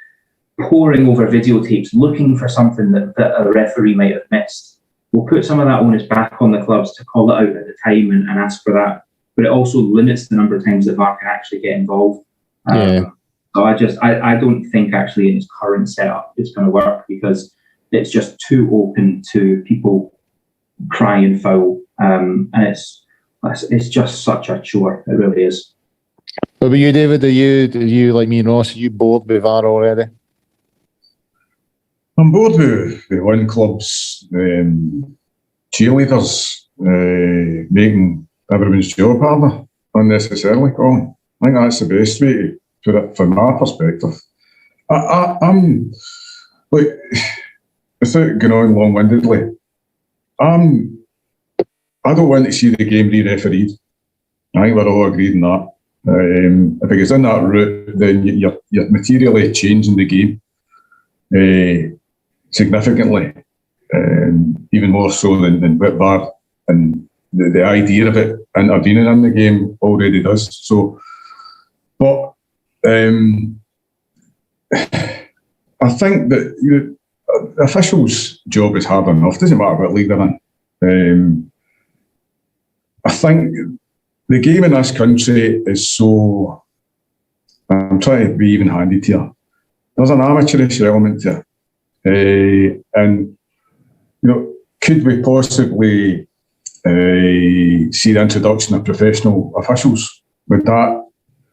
poring over videotapes looking for something that a referee might have missed. We'll put some of that onus back on the clubs to call it out at the time and ask for that. But it also limits the number of times that VAR can actually get involved. So I don't think actually in its current setup it's going to work, because it's just too open to people crying foul. And it's just such a chore. It really is. What about you, David? Are you like me and Ross? Are you bored with VAR already? I'm bored with one club's cheerleaders making everyone's job harder unnecessarily, Colin. I think that's the best way to put it from my perspective. I'm like, without going on long-windedly, I don't want to see the game re-refereed. I think we're all agreed on that. If it goes in that route, then you're materially changing the game significantly, even more so than what VAR and the idea of it intervening in the game already does. So, but I think that the officials' job is hard enough. Doesn't matter what league they're in. I think the game in this country is so. I'm trying to be even-handed here. There's an amateurish element to it. And could we possibly see the introduction of professional officials? Would that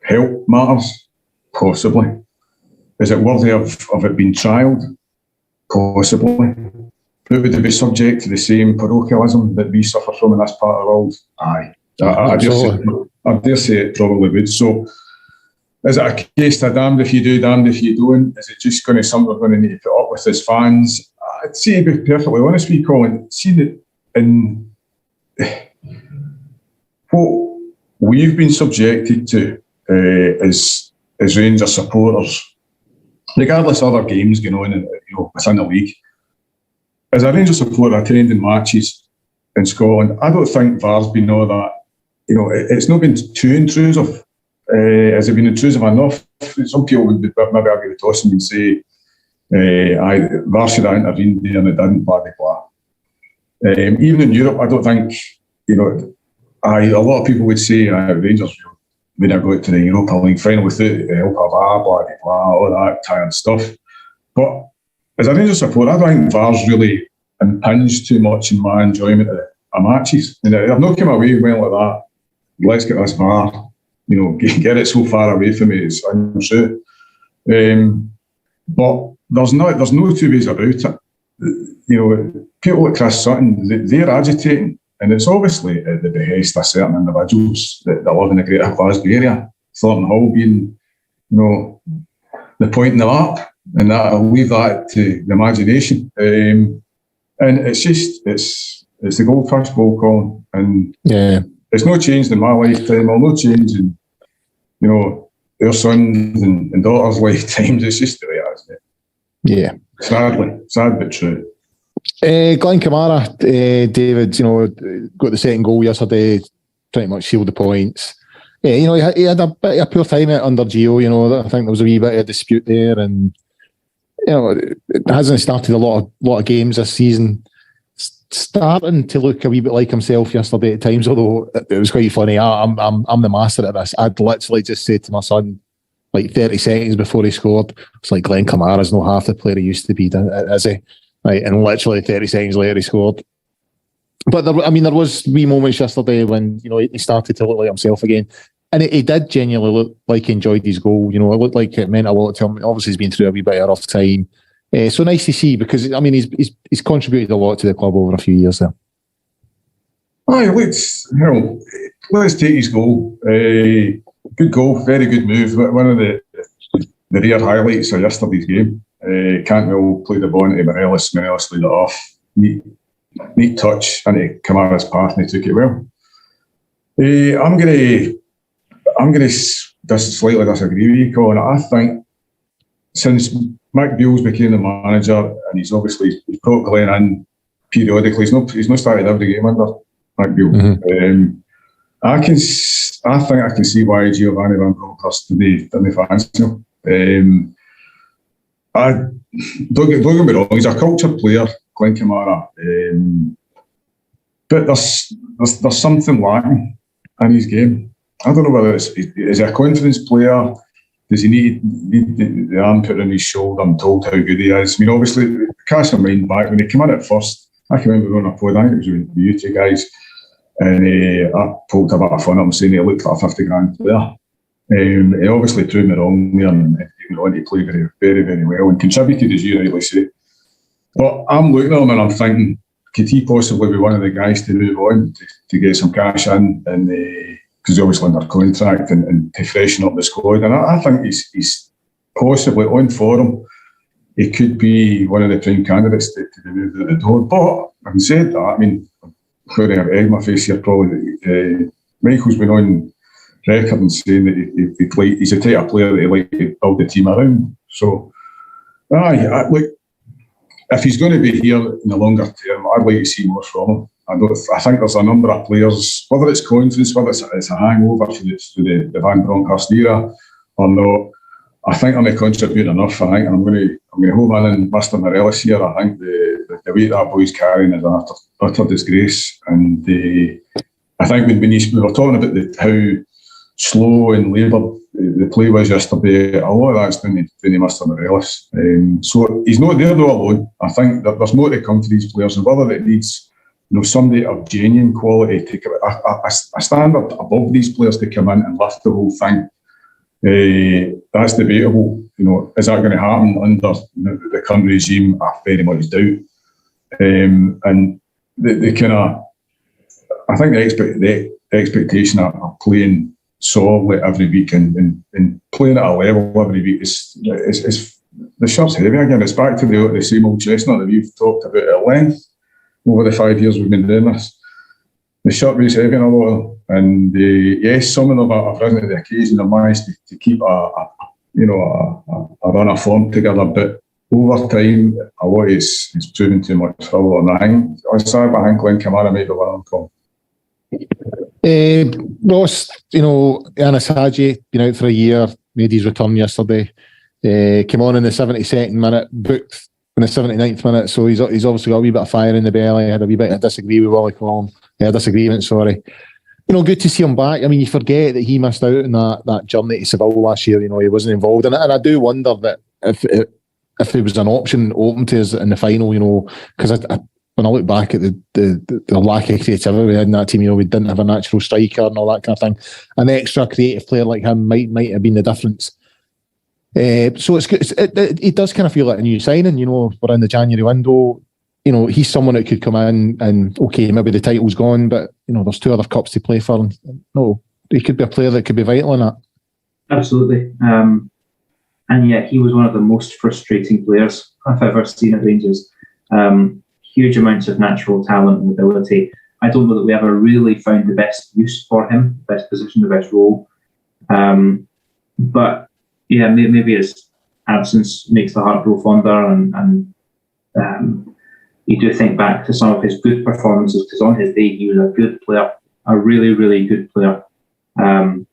help matters? Possibly. Is it worthy of it being trialled? Possibly. But would it be subject to the same parochialism that we suffer from in this part of the world? Aye. I dare say it probably would. So, is it a case of damned if you do, damned if you don't? Is it just going to something we're going to need to put up with as fans? I'd say, to be perfectly honest with you, Colin, see that in what we've been subjected to as Rangers supporters, regardless of other games going on within the league. As a Rangers supporter attending matches in Scotland, I don't think VAR's been all that. It's not been too intrusive. Has it been intrusive enough? Some people would maybe argue the toss and say, VAR should have intervened there and it didn't, blah, blah, blah. Even in Europe, I don't think, a lot of people would say Rangers would have got to the Europa League final without the help of VAR, blah, blah, blah, all that tired stuff. But as a Rangers supporter, I don't think VAR's really impinged too much in my enjoyment of matches. I've not come away well like that. Let's get this VAR. Get it so far away from me, it's untrue. But there's no two ways about it. People like Chris Sutton, they're agitating, and it's obviously at the behest of certain individuals that live in the Greater Glasgow area. Thornton Hall being, the point in the map, and I'll leave that to the imagination. And it's just, it's the goldfish bowl, Colin, and it's no changed in my lifetime, or no change in their sons and daughters' lifetimes. It's just the way it is, isn't it? Yeah. Sad but true. Glenn Kamara, David, got the second goal yesterday, pretty much sealed the points. Yeah, he had a bit of a poor time under Gio, I think there was a wee bit of a dispute there, and it hasn't started a lot of games this season. starting to look a wee bit like himself yesterday at times, although it was quite funny. I'm the master at this. I'd literally just said to my son, like 30 seconds before he scored, it's like Glenn Kamara's not half the player he used to be, is he? Right, and literally 30 seconds later he scored. But there was wee moments yesterday when, you know, he started to look like himself again. And he did genuinely look like he enjoyed his goal. You know, it looked like it meant a lot to him. Obviously, he's been through a wee bit of a rough time. So nice to see, because, I mean, he's contributed a lot to the club over a few years there. Aye, let's take his goal. Good goal, very good move. One of the rare highlights of yesterday's game. Cantwell played the ball into Morelos laid it off. Neat touch into Kamara's path, and he took it well. I'm going to slightly disagree with you, Colin. I think since Michael Beale became the manager, and he's brought Glenn in periodically. He's not started every game under Michael Beale. Mm-hmm. I think I can see why Giovanni Van Bronckhorst didn't fancy him. Don't get me wrong, he's a cultured player, Glenn Kamara, but there's something lacking in his game. I don't know whether is he a confidence player? Does he need the arm put on his shoulder and told how good he is? I mean, obviously, cast your mind back when he came in at first. I can remember on a pod, I think it was with you two guys, and I poked a bit of fun at him saying he looked like a 50 grand player. He obviously proved me wrong there, and he went on to play very, very, very well and contributed, as you rightly say. But I'm looking at him and I'm thinking, could he possibly be one of the guys to move on to get some cash in, and because he's obviously under contract, and to freshen up the squad? And I think he's possibly on form. He could be one of the prime candidates to be moved out the door. But having said that, I mean, I'm going to have egg my face here probably. Michael's been on record and saying that he's a type of player that he like to build the team around. So, look, if he's going to be here in the longer term, I'd like to see more from him. I think there's a number of players, whether it's confidence, whether it's a hangover to the Van Bronckhorst era or not, I think I'm not contributing enough. I think I'm going to hold on in Mr. Morelos here. I think the weight that boy's carrying is an utter disgrace. And I think when we were talking about how slow and laboured the play was yesterday, a lot of that's down to Mr. Morelos. So he's not there though alone. I think that there's more to come for these players, and whether it needs somebody of genuine quality to come, a standard above these players to come in and lift the whole thing. That's debatable. Is that going to happen under the current regime? I very much doubt. And the kind of, I think the expectation of playing solidly every week and playing at a level every week is the shirt's heavy again. It's back to the same old chestnut that we've talked about at length over the 5 years we've been doing this. The shirt weighs heavy in a lot, and yes, some of them have risen to the occasion and managed to keep a run of form together, but over time, a lot is proving too much trouble. And I think Glenn Kamara might be one of them. Ross, Yanis Hadji, been out for a year, made his return yesterday. Came on in the 72nd minute, booked in the 79th minute, so he's obviously got a wee bit of fire in the belly. Had a wee bit of disagreement, sorry. Good to see him back. I mean, you forget that he missed out on that journey to Seville last year. He wasn't involved in it, and I do wonder that if there was an option open to us in the final, because when I look back at the lack of creativity we had in that team, we didn't have a natural striker and all that kind of thing. An extra creative player like him might have been the difference. So it's good. It does kind of feel like a new signing. We're in the January window. He's someone that could come in and, okay, maybe the title's gone, but, there's 2 other cups to play for. And, no, he could be a player that could be vital in that. Absolutely. And yet he was one of the most frustrating players I've ever seen at Rangers. Huge amounts of natural talent and ability. I don't know that we ever really found the best use for him, the best position, the best role. But yeah, maybe his absence makes the heart grow fonder, and you do think back to some of his good performances, because on his day he was a good player, a really, really good player. You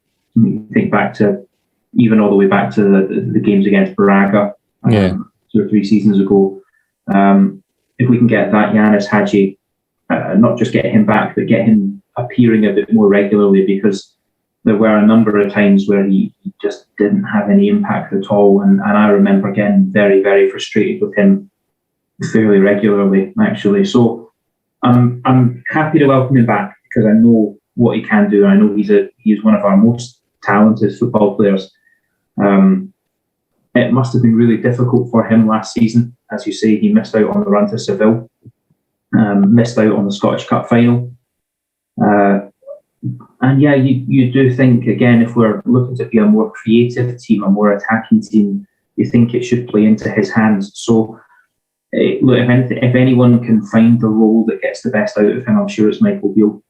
think back to even all the way back to the games against Braga 2 or 3 seasons ago. If we can get that Yanis Hadji not just get him back, but get him appearing a bit more regularly, because there were a number of times where he just didn't have any impact at all. And I remember getting very, very frustrated with him fairly regularly, actually. So I'm happy to welcome him back, because I know what he can do. I know he's one of our most talented football players. It must have been really difficult for him last season. As you say, he missed out on the run to Seville, missed out on the Scottish Cup final. And yeah, you do think, again, if we're looking to be a more creative team, a more attacking team, you think it should play into his hands. So, look, if anyone can find the role that gets the best out of him, I'm sure it's Michael Beale.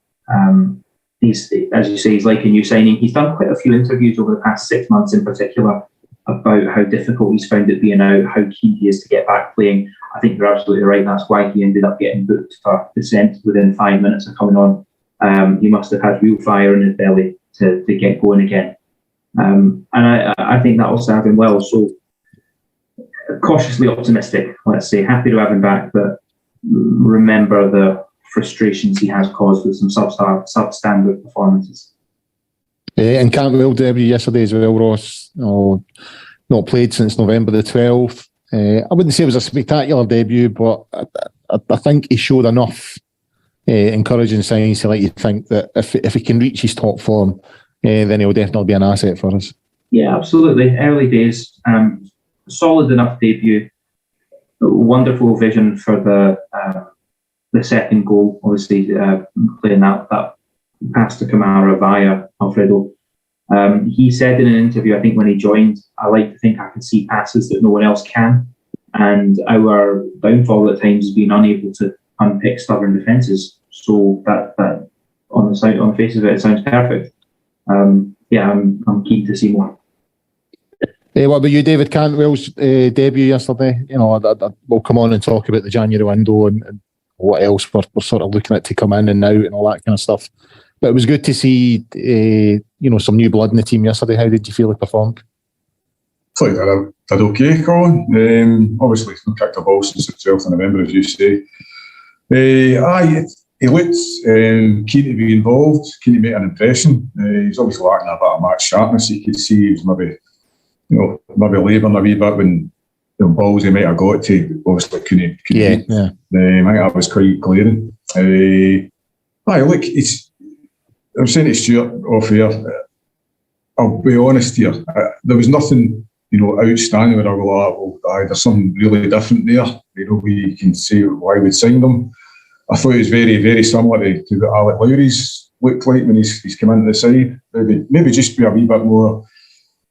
He's, as you say, he's like a new signing. He's done quite a few interviews over the past 6 months in particular about how difficult he's found it being out, how keen he is to get back playing. I think you're absolutely right. That's why he ended up getting booked for dissent within 5 minutes of coming on. He must have had real fire in his belly to get going again. And I think that will serve him well. So cautiously optimistic, let's say. Happy to have him back, but remember the frustrations he has caused with some substandard performances. And Cantwell debut yesterday as well, Ross. Not played since November the 12th. I wouldn't say it was a spectacular debut, but I think he showed enough encouraging signs to let you think that if he can reach his top form, then he'll definitely be an asset for us. Yeah, absolutely. Early days, Solid enough debut. Wonderful vision for the second goal. Obviously, playing that pass to Kamara via Alfredo. He said in an interview, I think when he joined, I like to think I can see passes that no one else can. And our downfall at times has been unable to unpick stubborn defences. So that on the face of it sounds perfect. I'm keen to see more. What about you, David? Cantwell's debut yesterday? We'll come on and talk about the January window and what else we're sort of looking at to come in and out and all that kind of stuff. But it was good to see, some new blood in the team yesterday. How did you feel he performed? I thought he did okay, Colin. Obviously, he's not kicked a ball since the 12th of November, as you say. He looked keen to be involved, keen to make an impression. He's obviously lacking a bit of match sharpness. You could see he was maybe labouring a wee bit when the balls he might have got to, obviously couldn't beat. I think that was quite glaring. Look, I'm saying to Stuart off here, I'll be honest here, there was nothing, outstanding where I go, there's something really different there. We can see why we'd signed him. I thought he was very, very similar to what Alec Lowry's looked like when he's come into the side. Maybe just be a wee bit more,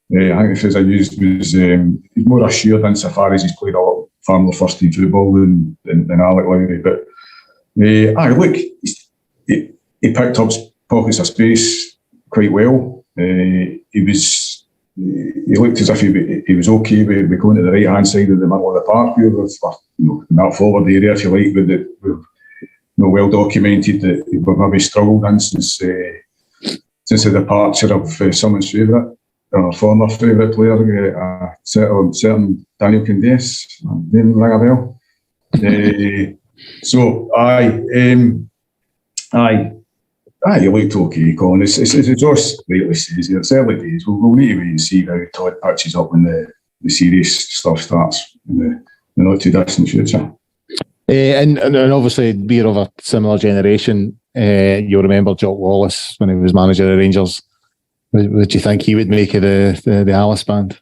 I think the phrase I used was he's more assured insofar as he's played a lot far more first team football than Alec Lowry. But look, he picked up pockets of space quite well. He looked as if he was okay with going to the right hand side of the middle of the park here with in that forward area, if you like, with well documented that we've maybe struggled in since the departure of someone's favourite, or former favourite player, certain Daniel Candais, didn't ring a bell. He looked okay, Colin. It's Josh rightly says, it's early days. We'll need to wait and see how Todd pitches up when the serious stuff starts in the not too distant future. And obviously, being of a similar generation, you'll remember Jock Wallace when he was manager of Rangers. What do you think he would make of the Alice band?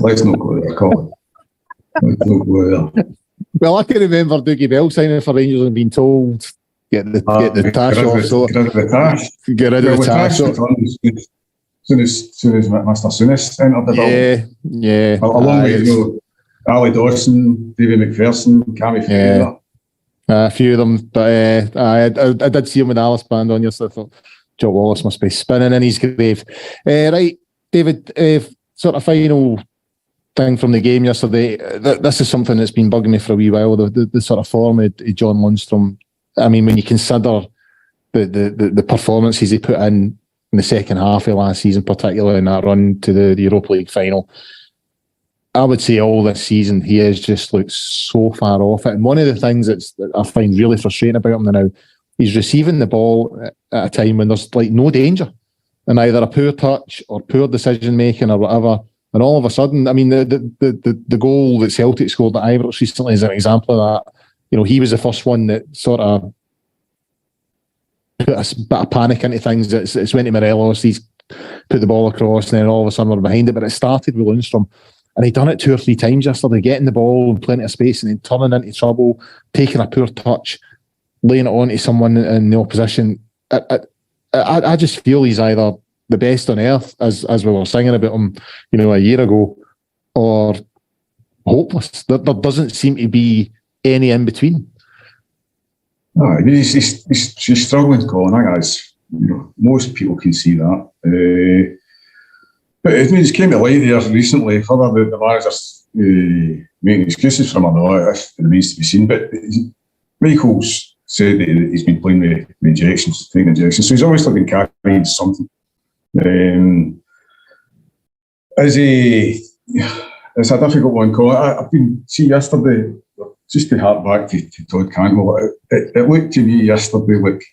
Let's not go there, Colin. Let's not go there. Well, I can remember Dougie Bell signing for Rangers and being told get the tash off. Get rid of the tash. Soon as Mr. Souness entered the building. Yeah. Along with Ali Dawson, David McPherson, Cammy Fair. A few of them, but I did see him with the Alice band on yesterday. I thought Joe Wallace must be spinning in his grave. Right, David, sort of final thing from the game yesterday. This is something that's been bugging me for a wee while, the sort of form of John Lundstrom. I mean, when you consider the performances he put in the second half of last season, particularly in that run to the Europa League final, I would say all this season he has just looked so far off it. And one of the things that I find really frustrating about him now, he's receiving the ball at a time when there's like no danger, and either a poor touch or poor decision making or whatever. And all of a sudden, I mean, the goal that Celtic scored at Ibrox recently is an example of that. You know, he was the first one that sort of put a bit of panic into things. It's went to Morelos, he's put the ball across, and then all of a sudden we're behind it. But it started with Lundstrom, and he'd done it 2 or 3 times yesterday, getting the ball in plenty of space and then turning into trouble, taking a poor touch, laying it on to someone in the opposition. I just feel he's either the best on earth, as we were singing about him, you know, a year ago, or hopeless. There doesn't seem to be any in between. No, I mean, he's struggling, Colin. I guess, you know, most people can see that. But I mean, it's came to light there recently. Further, the manager's making excuses for him or not, it remains to be seen. But Michael's said that he's been playing with injections, taking injections, so he's obviously been carrying something. It's a difficult one, Colin. I've been yesterday, just to hark back to Todd Cantwell. It looked to me yesterday like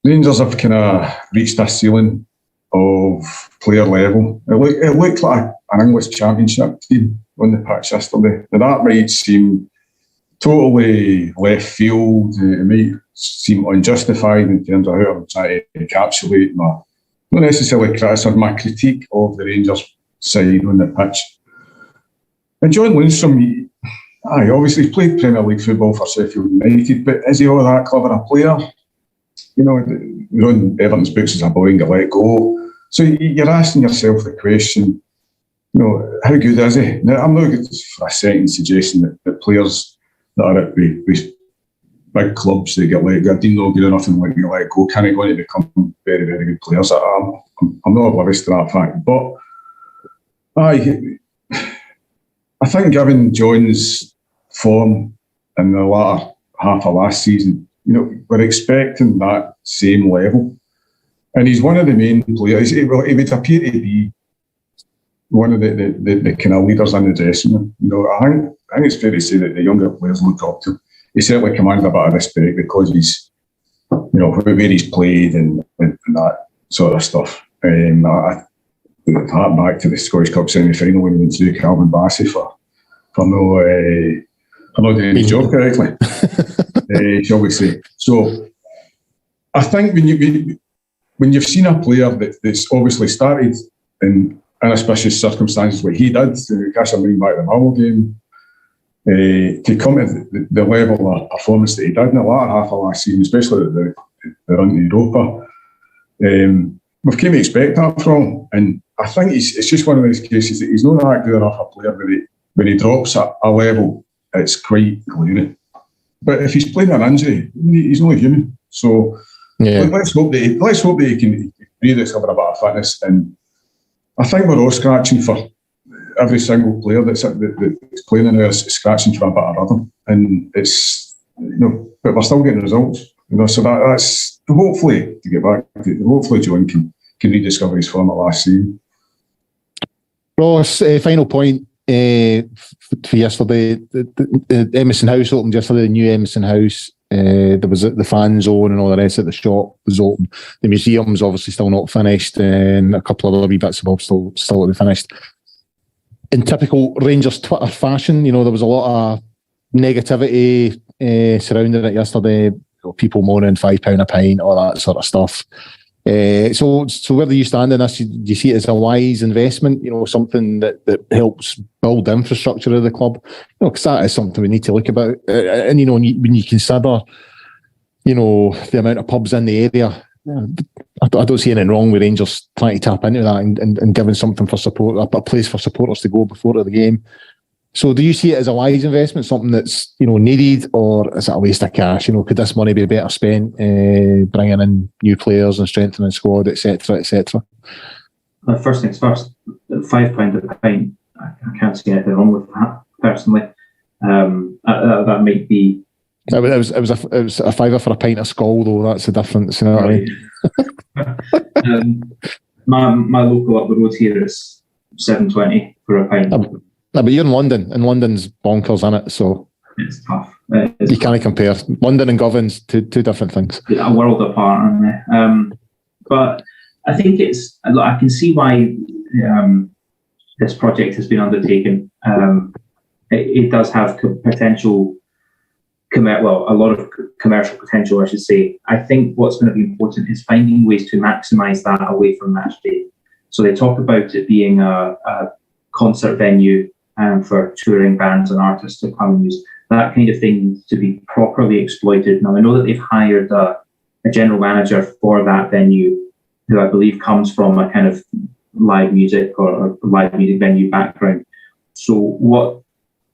Rangers have kind of reached a ceiling of player level. It looked like an English Championship team on the pitch yesterday. Now that might seem totally left field. It might seem unjustified in terms of how I'm trying to encapsulate not necessarily criticism, my critique of the Rangers side on the pitch. And John Lundstrom, obviously he's played Premier League football for Sheffield United, but is he all that clever a player? You know, we're on Everton's books as a boy and get let go. So you're asking yourself the question, you know, how good is he? Now, I'm not good for a second suggesting that players that are at big clubs that get let go, deemed not good enough and get let go, can they go on to become very, very good players? I'm not oblivious to that fact. But I think given John's form in the latter half of last season, you know, we're expecting that same level. And he's one of the main players. He would appear to be one of the kind of leaders in the dressing room. You know, I think it's fair to say that the younger players look up to him. He certainly commands a bit of respect because he's, you know, where he's played and that sort of stuff. I hark back to the Scottish Cup semi-final when we went through Calvin Bassey for not doing his job correctly, shall we say. So I think when you've seen a player that's obviously started in inauspicious circumstances like he did, to cast a mind back the Hull game, to come to the level of performance that he did in the latter half of last season, especially the run to Europa, we've come to expect that from him. And I think it's just one of those cases that he's not that good enough a player when he drops at a level, it's quite glaring. But if he's playing an injury, he's not human. So let's hope that he can rediscover a bit of fitness. And I think we're all scratching for every single player that's playing in there is scratching for a bit of rhythm. And it's, you know, but we're still getting results. You know, so that's hopefully, to get back to it, hopefully John can rediscover his form at last season. Ross, final point for yesterday. The Emerson House opened yesterday, the new Emerson House. There was the fan zone and all the rest of the shop was open. The museum's obviously still not finished, and a couple of other wee bits of bobs still to be finished. In typical Rangers Twitter fashion, you know, there was a lot of negativity surrounding it yesterday. People moaning £5 a pint, all that sort of stuff. So where do you stand in this? Do you see it as a wise investment? You know, something that helps build the infrastructure of the club? You know, because that is something we need to look about. And you know, when you consider, you know, the amount of pubs in the area, I don't see anything wrong with Rangers trying to tap into that and giving something for support, a place for supporters to go before the game. So do you see it as a wise investment, something that's, you know, needed, or is it a waste of cash? You know, could this money be better spent bringing in new players and strengthening the squad, etc., etc.? First things first, £5 a pint, I can't see anything wrong with that, personally. That might be... It was a fiver for a pint of Skull, though. That's the difference, you know what I mean? My local up the road here is 7.20 for a pint. No, but you're in London, and London's bonkers, isn't it? So it's tough. You can't compare. London and Govern's two different things. A world apart, aren't they? But I think I can see why this project has been undertaken. It does have potential, a lot of commercial potential, I should say. I think what's going to be important is finding ways to maximise that away from match day. So they talk about it being a concert venue for touring bands and artists to come and use. That kind of thing to be properly exploited. Now, I know that they've hired a general manager for that venue, who I believe comes from a kind of live music or live music venue background. So what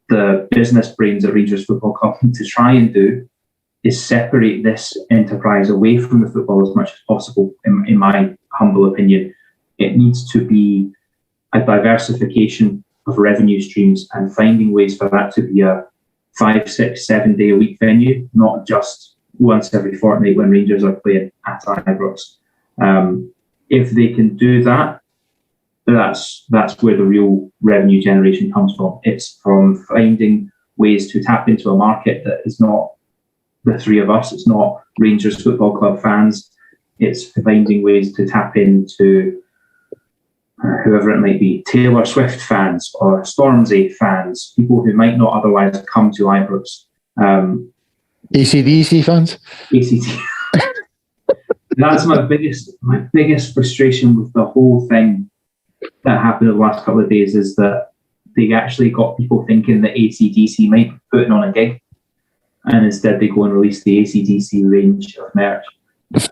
the business brains at Rangers Football Club need to try and do is separate this enterprise away from the football as much as possible, in my humble opinion. It needs to be a diversification of revenue streams and finding ways for that to be a 5, 6, 7 day a week venue, not just once every fortnight when Rangers are playing at Ibrox. If they can do that, that's where the real revenue generation comes from. It's from finding ways to tap into a market that is not the three of us. It's not Rangers Football Club fans. It's finding ways to tap into whoever it might be, Taylor Swift fans or Stormzy fans, people who might not otherwise come to Ibrox. AC/DC fans? ACT. That's my biggest frustration with the whole thing that happened in the last couple of days, is that they actually got people thinking that AC/DC might be putting on a gig, and instead they go and release the AC/DC range of merch.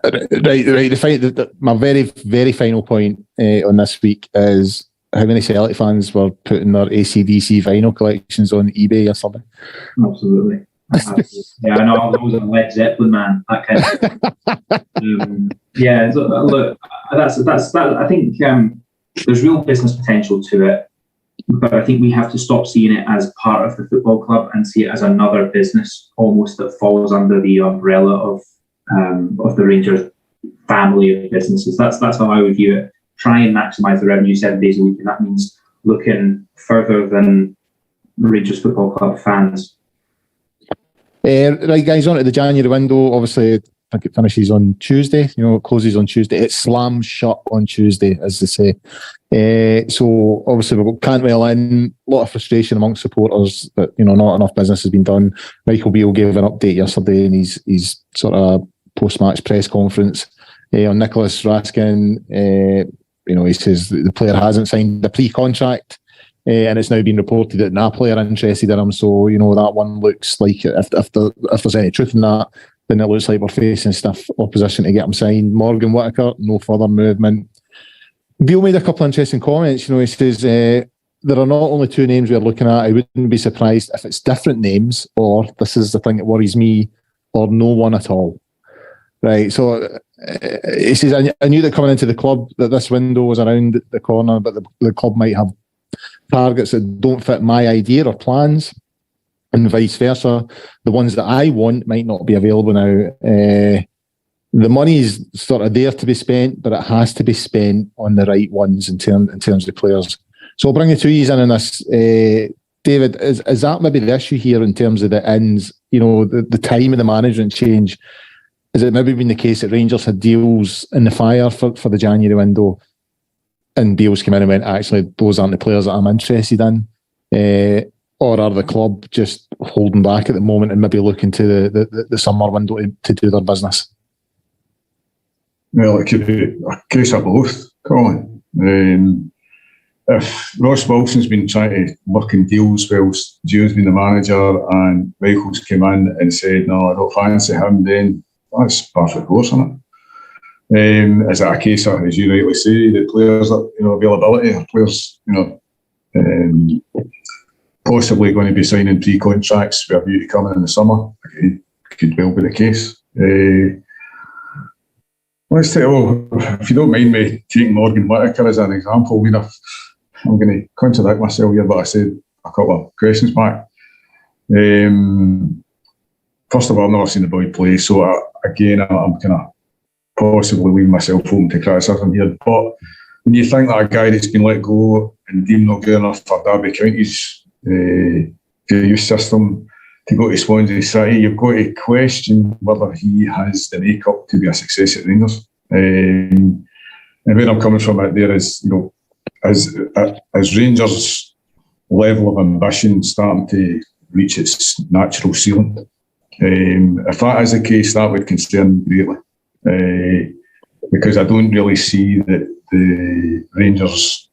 Right. My very, very final point on this week is how many Celtic fans were putting their AC/DC vinyl collections on eBay yesterday. Absolutely. Yeah, I know. I was always a Led Zeppelin man. That kind of. Yeah. So, look, that's. I think there's real business potential to it, but I think we have to stop seeing it as part of the football club and see it as another business, almost, that falls under the umbrella of the Rangers family of businesses. That's how I would view it. Try and maximise the revenue 7 days a week, and that means looking further than Rangers Football Club fans. Right, guys, on to the January window. Obviously, I think it finishes on Tuesday. It closes on Tuesday. It slams shut on Tuesday, as they say. So obviously, we've got Cantwell in. A lot of frustration amongst supporters that not enough business has been done. Michael Beale gave an update yesterday in his sort of post-match press conference on Nicholas Raskin. He says the player hasn't signed the pre-contract. And it's now been reported that Napoli are interested in him. So, that one looks like, if there's any truth in that, then it looks like we're facing stiff opposition to get him signed. Morgan Whittaker, no further movement. Beale made a couple of interesting comments. He says there are not only two names we're looking at. I wouldn't be surprised if it's different names, or this is the thing that worries me, or no one at all. Right. So he says, I knew that coming into the club that this window was around the corner, but the club might have targets that don't fit my idea or plans, and vice versa. The ones that I want might not be available now. The money's sort of there to be spent, but it has to be spent on the right ones in terms of players. So I'll bring the two E's in on this. David, is that maybe the issue here in terms of the ends? The time of the management change. Has it maybe been the case that Rangers had deals in the fire for the January window, and Beale's come in and went, actually, those aren't the players that I'm interested in? Or are the club just holding back at the moment and maybe looking to the summer window to do their business? Well, it could be a case of both, Colin. If Ross Wilson's been trying to work in deals whilst Gio's been the manager and Michael's come in and said, no, I don't fancy him, then that's par for the course, isn't it? Is that a case of, as you rightly say, the players' availability, or players, possibly going to be signing pre-contracts with a view to coming in the summer? Again, could well be the case. Let's take, if you don't mind me taking Morgan Whittaker as an example, I'm going to contradict myself here, but I said a couple of questions back. First of all, I've never seen the boy play, so I'm kind of possibly leaving myself open to criticism here. But when you think that a guy that's been let go and deemed not good enough for Derby County's youth system to go to Swansea City, you've got to question whether he has the makeup to be a success at Rangers. And where I'm coming from out there is, as Rangers' level of ambition starting to reach its natural ceiling, if that is the case, that would concern me greatly, because I don't really see that the Rangers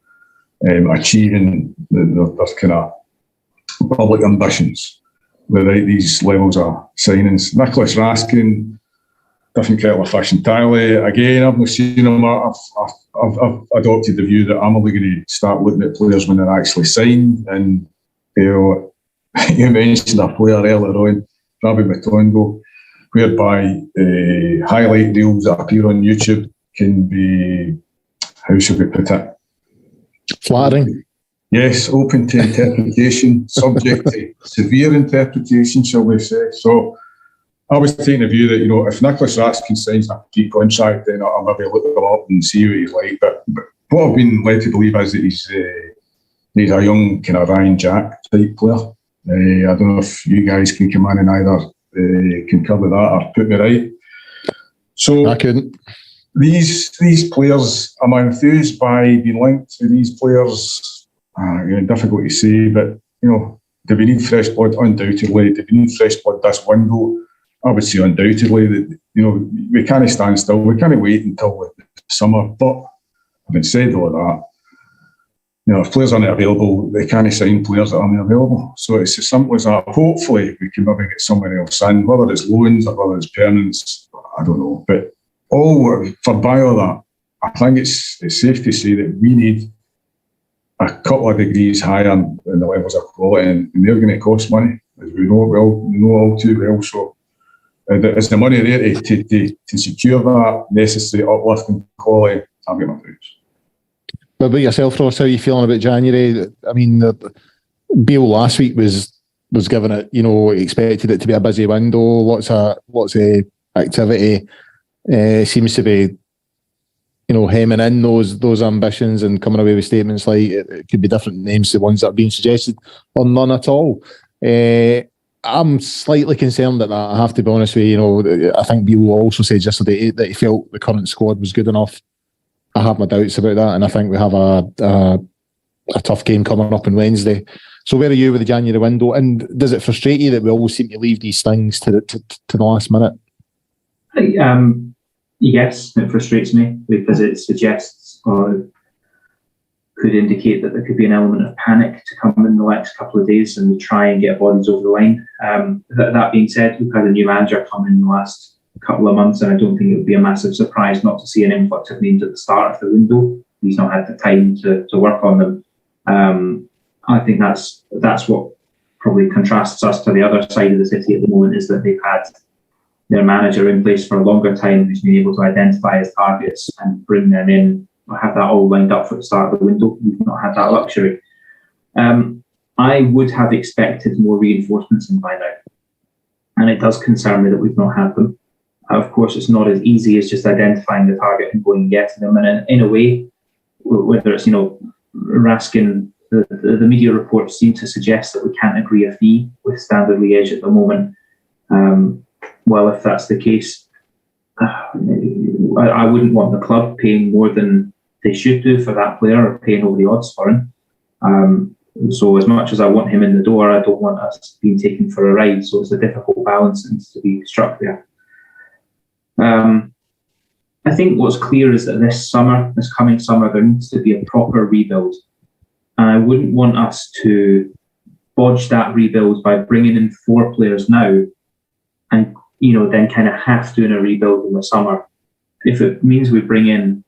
achieving their kind of public ambitions without these levels of signings. Nicholas Raskin, different kettle of fish entirely. Again, I've not seen him. I've adopted the view that I'm only going to start looking at players when they're actually signed. And you mentioned a player earlier on, Rabbi Matondo, whereby highlight reels that appear on YouTube can be, how should we put it? Flattering. Yes, open to interpretation, subject to severe interpretation, shall we say. So I was taking the view that, if Nicholas Raskin signs a cheap contract, then I'll maybe look him up and see what he's like. But what I've been led to believe is that he's a young kind of Ryan Jack type player. I don't know if you guys can come in and either concur with that or put me right. So I couldn't. These players, I'm enthused by being linked to these players. Difficult to say, but do we need fresh blood? Undoubtedly. Do we need fresh blood this window? I would say undoubtedly that we can't stand still. We can't wait until the summer. But having said all of that, if players aren't available, they can't sign players that aren't available. So it's as simple as that. Hopefully, we can maybe get someone else in, whether it's loans or whether it's permanents. I don't know, but for all that, I think it's safe to say that we need a couple of degrees higher in the levels of quality, and they're going to cost money, as we know all too well. So is the money there to secure that necessary uplift in quality? I've got my doubts. What about yourself, Ross? How are you feeling about January? I mean, Beale last week was given it, expected it to be a busy window, lots of activity. Seems to be hemming in those ambitions and coming away with statements like it could be different names to the ones that are being suggested or none at all. I'm slightly concerned at that, I have to be honest with you. I think Beale also said yesterday that he felt the current squad was good enough. I have my doubts about that, and I think we have a tough game coming up on Wednesday. So where are you with the January window? And does it frustrate you that we always seem to leave these things to the last minute? Yes, it frustrates me because it suggests or could indicate that there could be an element of panic to come in the next couple of days and try and get bodies over the line. That being said, we've had a new manager come in the last couple of months, and I don't think it would be a massive surprise not to see an influx of names at the start of the window. He's not had the time to work on them. I think that's what probably contrasts us to the other side of the city at the moment, is that they've had their manager in place for a longer time who's been able to identify his targets and bring them in or have that all lined up for the start of the window. We've not had that luxury. I would have expected more reinforcements in by now, and it does concern me that we've not had them. Of course, it's not as easy as just identifying the target and going and getting them. And in a way, whether it's Raskin, the media reports seem to suggest that we can't agree a fee with Standard Liège at the moment. Well, if that's the case, I wouldn't want the club paying more than they should do for that player or paying over the odds for him. So as much as I want him in the door, I don't want us being taken for a ride. So it's a difficult balance that needs to be struck there. I think what's clear is that this coming summer, there needs to be a proper rebuild. And I wouldn't want us to bodge that rebuild by bringing in 4 players now and then kind of half doing a rebuild in the summer. If it means we bring in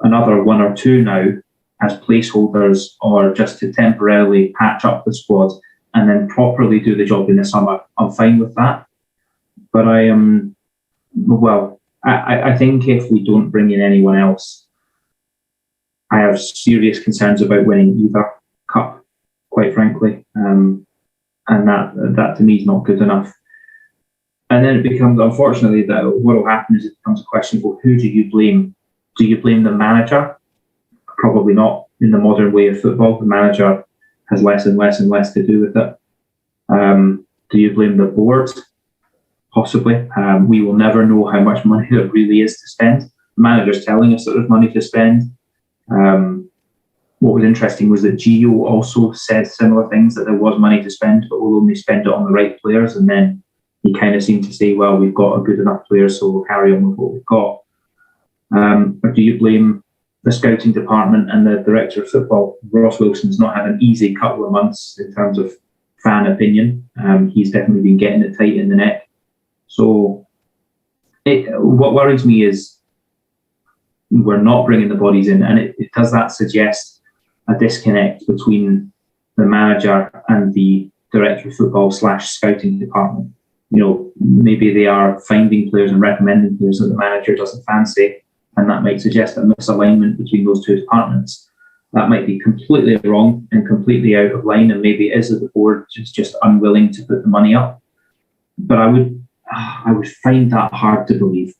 another 1 or 2 now as placeholders or just to temporarily patch up the squad and then properly do the job in the summer, I'm fine with that. But I think if we don't bring in anyone else, I have serious concerns about winning either cup, quite frankly. And that to me is not good enough. And then it becomes, unfortunately, that what will happen is it becomes a question of, well, who do you blame? Do you blame the manager Probably not in the modern way of football. The manager has less and less and less to do with it. Do you blame the board? Possibly. We will never know how much money there really is to spend. The manager's telling us that there's money to spend. What was interesting was that Gio also said similar things, that there was money to spend, but we'll only spend it on the right players. And then he kind of seemed to say, well, we've got a good enough players, so we'll carry on with what we've got. Or do you blame the scouting department and the director of football? Ross Wilson's not had an easy couple of months in terms of fan opinion. He's definitely been getting it tight in the neck. So what worries me is we're not bringing the bodies in, and it does that suggest a disconnect between the manager and the director of football / scouting department. Maybe they are finding players and recommending players that the manager doesn't fancy, and that might suggest a misalignment between those two departments. That might be completely wrong and completely out of line, and maybe it is that the board is just unwilling to put the money up. But I would find that hard to believe.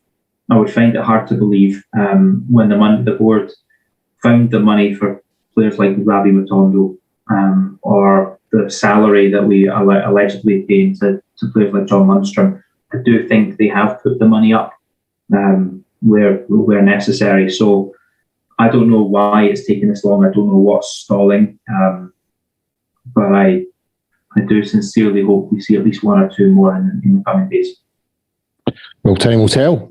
I would find it hard to believe when the board found the money for players like Rabi Matondo, or the salary that we allegedly paying to players like John Lundstrom. I do think they have put the money up where necessary. So I don't know why it's taken this long. I don't know what's stalling, but I do sincerely hope we see at least one or two more in the coming days. Well, time will tell.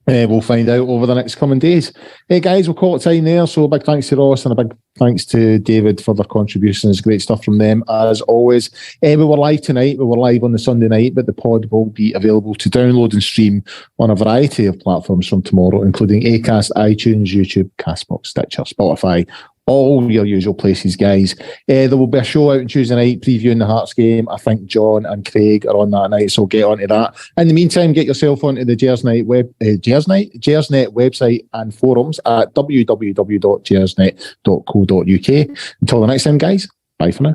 We'll find out over the next coming days. Hey guys, we'll call it time there. So a big thanks to Ross and a big thanks to David for their contributions. Great stuff from them as always. We were live tonight. We were live on the Sunday night, but the pod will be available to download and stream on a variety of platforms from tomorrow, including Acast, iTunes, YouTube, Castbox, Stitcher, Spotify, all your usual places, guys. There will be a show out on Tuesday night previewing the Hearts game. I think John and Craig are on that night, so get onto that. In the meantime, get yourself onto the Gersnet website and forums at www.gersnet.co.uk. Until the next time, guys, bye for now.